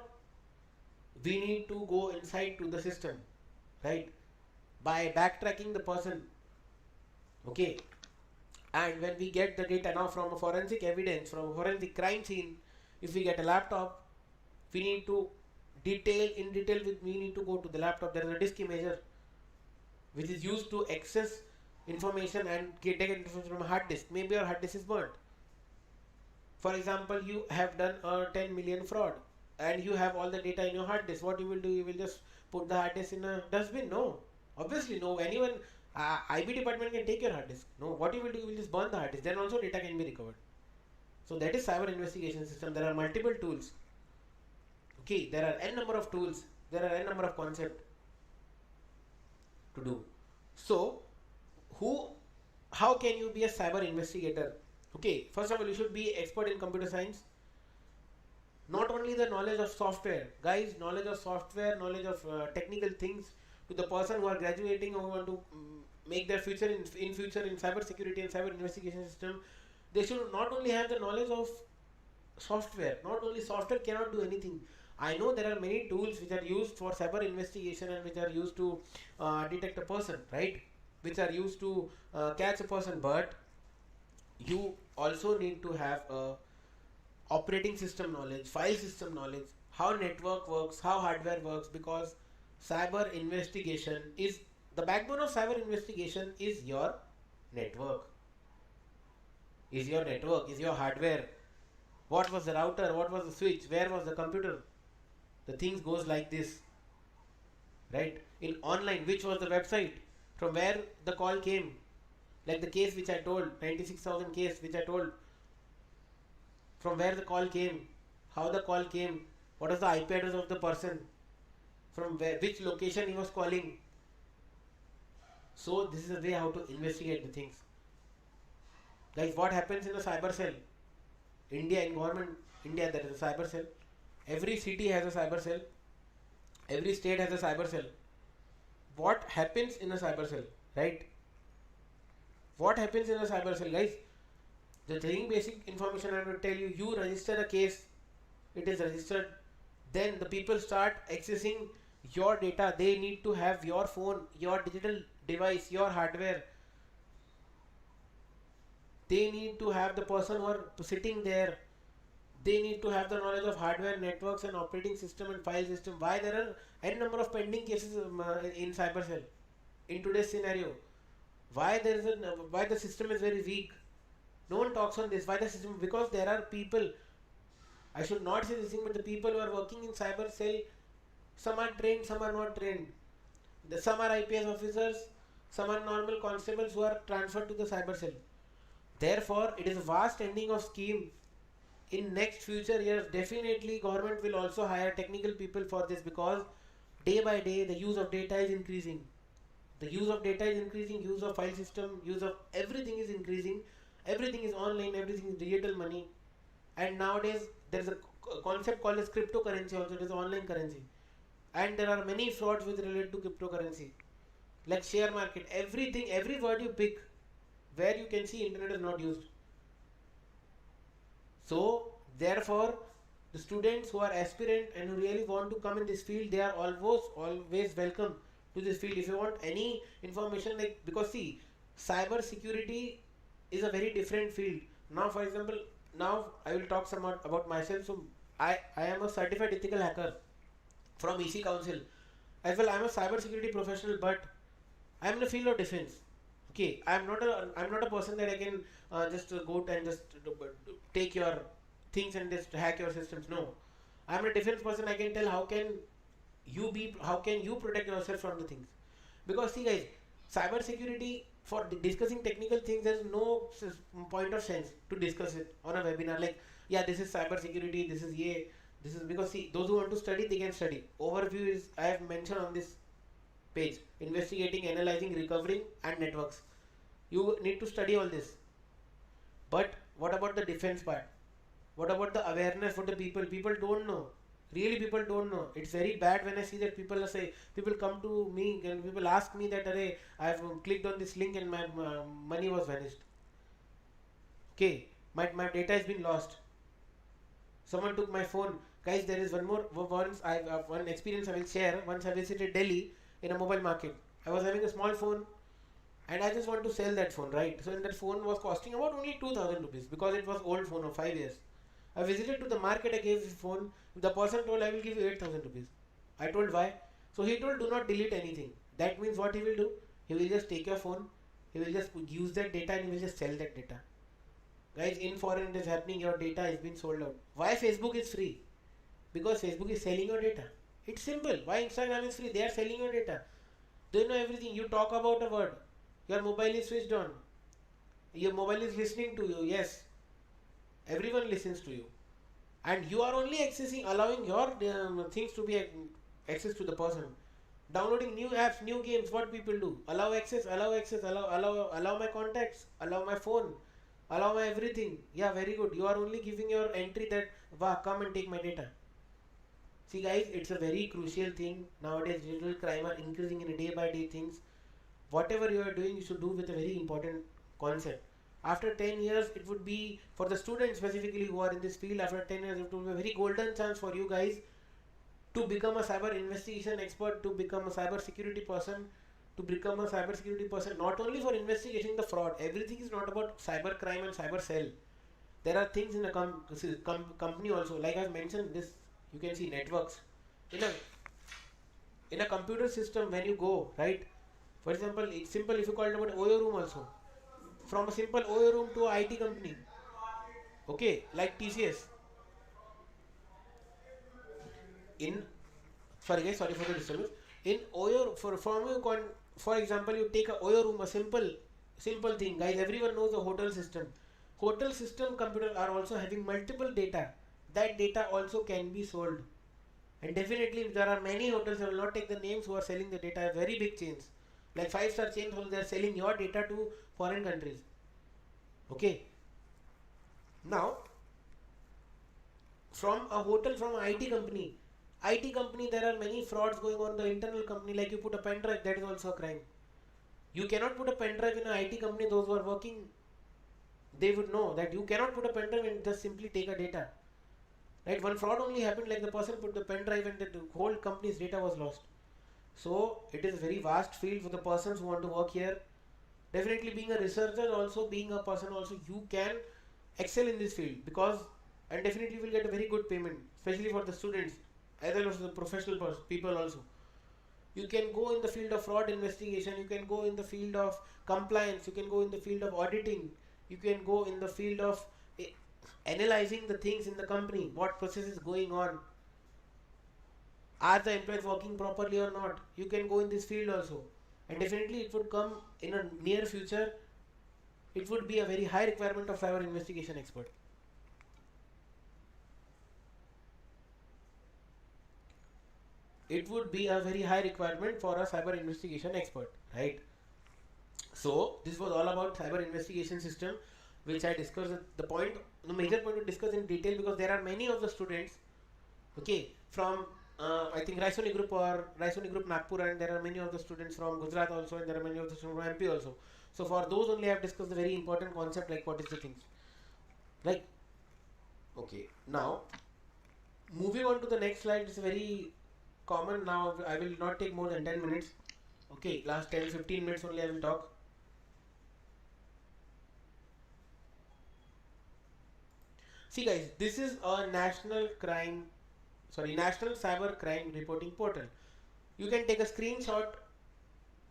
we need to go inside to the system, right? By backtracking the person. Okay. And when we get the data now from a forensic evidence, from a forensic crime scene, if we get a laptop, we need to we need to go to the laptop. There is a disk imager which is used to access information and take information from a hard disk. Maybe your hard disk is burnt. For example, you have done a 10 million fraud and you have all the data in your hard disk. What you will do? You will just put the hard disk in a dustbin? No. Obviously, no. Anyone, IB department can take your hard disk. No. What you will do? You will just burn the hard disk. Then also data can be recovered. So that is cyber investigation system. There are multiple tools. Okay, there are n number of tools. There are n number of concepts to do. So, how can you be a cyber investigator? Okay, first of all, you should be expert in computer science. Not only the knowledge of software, guys, knowledge of software, knowledge of technical things, to the person who are graduating or who want to make their future in future in cyber security and cyber investigation system. They should not only have the knowledge of software. Not only software cannot do anything. I know there are many tools which are used for cyber investigation and which are used to detect a person, right? Which are used to catch a person, but you also need to have a operating system knowledge, file system knowledge, how network works, how hardware works, because cyber investigation is the backbone of cyber investigation is your network. Is your network, is your hardware. What was the router, what was the switch, where was the computer? The things goes like this, right? In online, which was the website, from where the call came, like the case which I told, 96,000 case which I told, from where the call came, how the call came, what was the IP address of the person, from where, which location he was calling. So this is a way how to investigate the things. Like what happens in a cyber cell? India, in government, India there is a cyber cell. Every city has a cyber cell. Every state has a cyber cell. What happens in a cyber cell, right? What happens in a cyber cell, guys? The thing, basic information I will tell you, you register a case, it is registered, then the people start accessing your data. They need to have your phone, your digital device, your hardware. They need to have the person who are sitting there. They need to have the knowledge of hardware, networks, and operating system and file system. Why there are n number of pending cases in cybercell in today's scenario? Why there is a why the system is very weak? No one talks on this. Why the system? Because there are people. I should not say this thing, but the people who are working in cyber cell, some are trained, some are not trained. Some are IPS officers, some are normal constables who are transferred to the cyber cell. Therefore, it is a vast ending of scheme. In next future years, definitely government will also hire technical people for this, because day by day the use of data is increasing. The use of data is increasing, use of file system, use of everything is increasing. Everything is online, everything is digital money. And nowadays there is a concept called as cryptocurrency also. It is online currency, and there are many frauds with related to cryptocurrency, like share market. Everything, every word you pick, where you can see internet is not used. So therefore, the students who are aspirant and who really want to come in this field, they are always welcome to this field. If you want any information, like, because see, cyber security is a very different field. Now, for example, now I will talk somewhat about myself. So I am a certified ethical hacker from EC Council. As well, I am a cyber security professional, but I am in the field of defense. Okay, I'm not a person that I can just go and just take your things and just hack your systems. No, I'm a defense person. I can tell how can you protect yourself from the things. Because see guys, cyber security, for discussing technical things, there's no point of sense to discuss it on a webinar. Like, yeah, this is cyber security, this is yeah, this is, because see, those who want to study, they can study. Overview is, I have mentioned on this page: investigating, analyzing, recovering, and networks. You need to study all this. But what about the defense part? What about the awareness for the people? People don't know. Really, people don't know. It's very bad when I see that people come to me and people ask me that, Arey, I've clicked on this link and my money was vanished. Okay, my data has been lost. Someone took my phone. Guys, there is one more, one experience I will share. Once I visited Delhi in a mobile market. I was having a small phone and I just want to sell that phone, right? So that phone was costing about only 2000 rupees, because it was old phone of 5 years. I visited to the market, I gave his phone. The person told, I will give you 8000 rupees. I told why. So he told, do not delete anything. That means what he will do? He will just take your phone, he will just use that data and he will just sell that data. Guys, in foreign it is happening, your data is being sold out. Why Facebook is free? Because Facebook is selling your data. It's simple. Why Instagram is free? They are selling your data. They know everything. You talk about a word, your mobile is switched on. Your mobile is listening to you. Yes, everyone listens to you, and you are only accessing, allowing your things to be access to the person. Downloading new apps, new games. What people do? Allow access, allow access, allow my contacts, allow my phone, allow my everything. Yeah, very good. You are only giving your entry that, wow, come and take my data. See guys, it's a very crucial thing nowadays. Digital crime are increasing in a day by day things. Whatever you are doing, you should do with a very important concept. After 10 years, it would be for the students specifically who are in this field. After 10 years, it will be a very golden chance for you guys to become a cyber investigation expert, to become a cyber security person, to become a cyber security person, not only for investigating the fraud. Everything is not about cyber crime and cyber cell. There are things in a company also. Like I've mentioned this, you can see networks. In a computer system, when you go, right? For example, it's simple if you call it about OYO room also. From a simple OYO room to a IT company. Okay, like TCS. In Sorry guys, sorry for the disturbance. In OYO, for example, you take a OYO room, a simple thing. Guys, everyone knows the hotel system. Hotel system computers are also having multiple data. That data also can be sold. And definitely there are many hotels, I will not take the names, who are selling the data, very big chains. Like 5-star chains, they are selling your data to foreign countries. Okay. Now, from a hotel, from an IT company, there are many frauds going on in the internal company. Like you put a pen drive, that is also a crime. You cannot put a pen drive in an IT company. Those who are working, they would know that you cannot put a pen drive and just simply take a data. Right? One fraud only happened, like the person put the pen drive and the whole company's data was lost. So it is a very vast field for the persons who want to work here. Definitely being a researcher, also being a person also, you can excel in this field, because and definitely you will get a very good payment, especially for the students as well as the professional people also. You can go in the field of fraud investigation, you can go in the field of compliance, you can go in the field of auditing, you can go in the field of eh, analyzing the things in the company, what process is going on, are the employees working properly or not. You can go in this field also, and definitely it would come in a near future. It would be a very high requirement of cyber investigation expert. It would be a very high requirement for a cyber investigation expert, right? So this was all about cyber investigation system, which I discussed. The point, the major point to discuss in detail, because there are many of the students, okay, from I think Raisoni Group or Raisoni Group Nagpur, and there are many of the students from Gujarat also, and there are many of the students from MP also. So for those only, I have discussed the very important concept, like what is the things, right? Okay, now moving on to the next slide is very common. Now I will not take more than 10 minutes. Okay, last 10-15 minutes only I will talk. See guys, this is a national cyber crime reporting portal. You can take a screenshot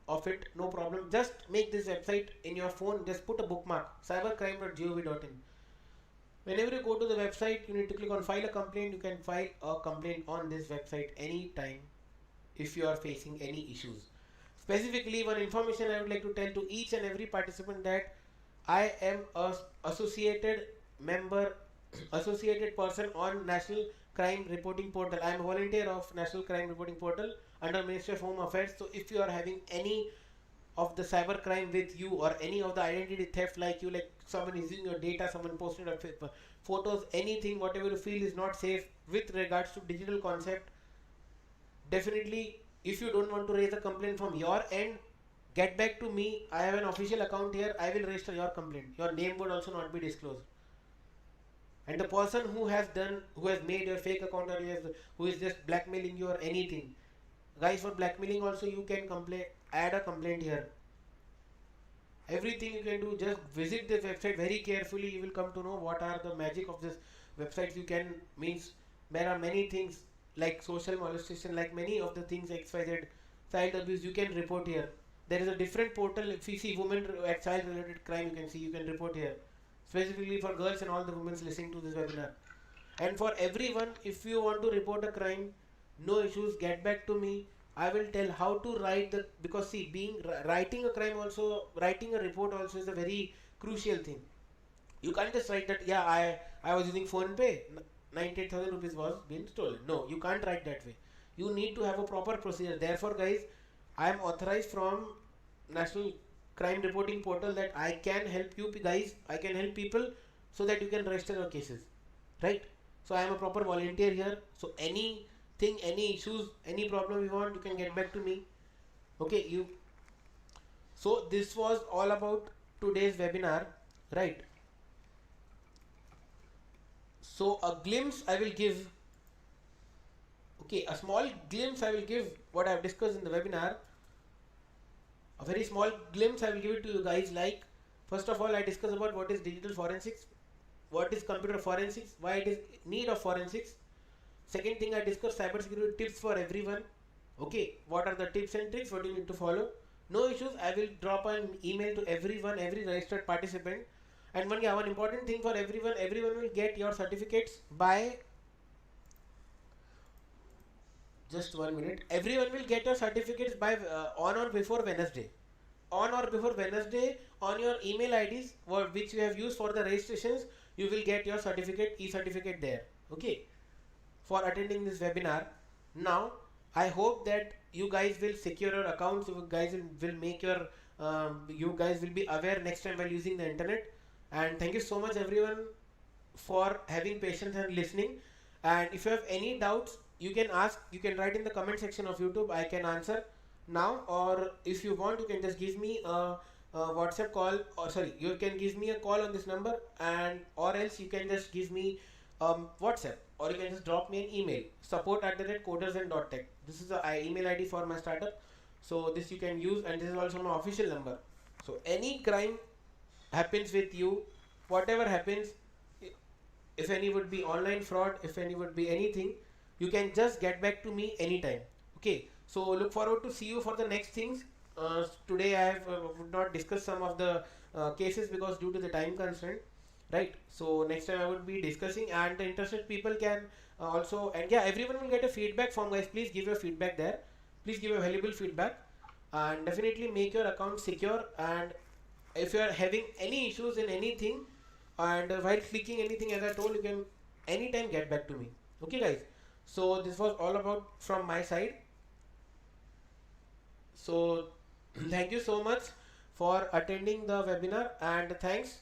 of it, no problem. Just make this website in your phone, just put a bookmark, cybercrime.gov.in. Whenever you go to the website, you need to click on file a complaint. You can file a complaint on this website anytime if you are facing any issues. Specifically, one information I would like to tell to each and every participant, that I am a associated member, associated person on National Crime Reporting Portal. I am a volunteer of National Crime Reporting Portal under Ministry of Home Affairs. So if you are having any of the cyber crime with you, or any of the identity theft, like you, like someone is using your data, someone posted photos, anything, whatever you feel is not safe with regards to digital concept, definitely if you don't want to raise a complaint from your end, get back to me. I have an official account here, I will register your complaint. Your name would also not be disclosed, and the person who has made your fake account, or who is just blackmailing you or anything, guys, for blackmailing also you can add a complaint here. Everything you can do, just visit this website very carefully. You will come to know what are the magic of this website. You can, means there are many things like social molestation, like many of the things XYZ, child abuse, you can report here. There is a different portal. If you see women child related crime, you can see, you can report here, specifically for girls and all the women listening to this webinar. And for everyone, if you want to report a crime, no issues, get back to me. I will tell how to write because see, writing a crime also, writing a report also is a very crucial thing. You can't just write that, yeah, I was using phone pay, 98,000 rupees was being stolen. No, you can't write that way. You need to have a proper procedure. Therefore guys, I am authorized from National Crime Reporting Portal, that I can help you guys, I can help people so that you can register your cases, right? So I am a proper volunteer here. So anything, any issues, any problem you want, you can get back to me. Okay, so this was all about today's webinar, right? So a glimpse I will give, okay, a small glimpse I will give what I have discussed in the webinar. A very small glimpse I will give it to you guys. Like, first of all, I discuss about what is digital forensics, what is computer forensics, why it is need of forensics. Second thing, I discuss cybersecurity tips for everyone. Okay, what are the tips and tricks, what you need to follow. No issues, I will drop an email to everyone, every registered participant. And one important thing for everyone will get your certificates by, just 1 minute, everyone will get your certificates by on or before Wednesday. On or before Wednesday, on your email IDs which you have used for the registrations, you will get your certificate, e-certificate there. Okay, for attending this webinar. Now I hope that you guys will secure your accounts. You guys will make your you guys will be aware next time while using the internet. And thank you so much everyone for having patience and listening. And if you have any doubts, you can ask, you can write in the comment section of YouTube. I can answer now, or if you want, you can just give me a WhatsApp call, or sorry, you can give me a call on this number, and or else you can just give me WhatsApp, or you can just drop me an email, support@codersand.tech. This is a email ID for my startup, so this you can use, and this is also my official number. So any crime happens with you, whatever happens, if any would be online fraud, if any would be anything, you can just get back to me anytime. Okay, so look forward to see you for the next things. Today I have would not discuss some of the cases because due to the time constraint, right? So next time I would be discussing, and the interested people can also, and yeah, everyone will get a feedback form, guys. Please give your feedback there. Please give your valuable feedback, and definitely make your account secure. And if you are having any issues in anything, and while clicking anything, as I told, you can anytime get back to me. Okay, guys. So this was all about from my side. So thank you so much for attending the webinar, and thanks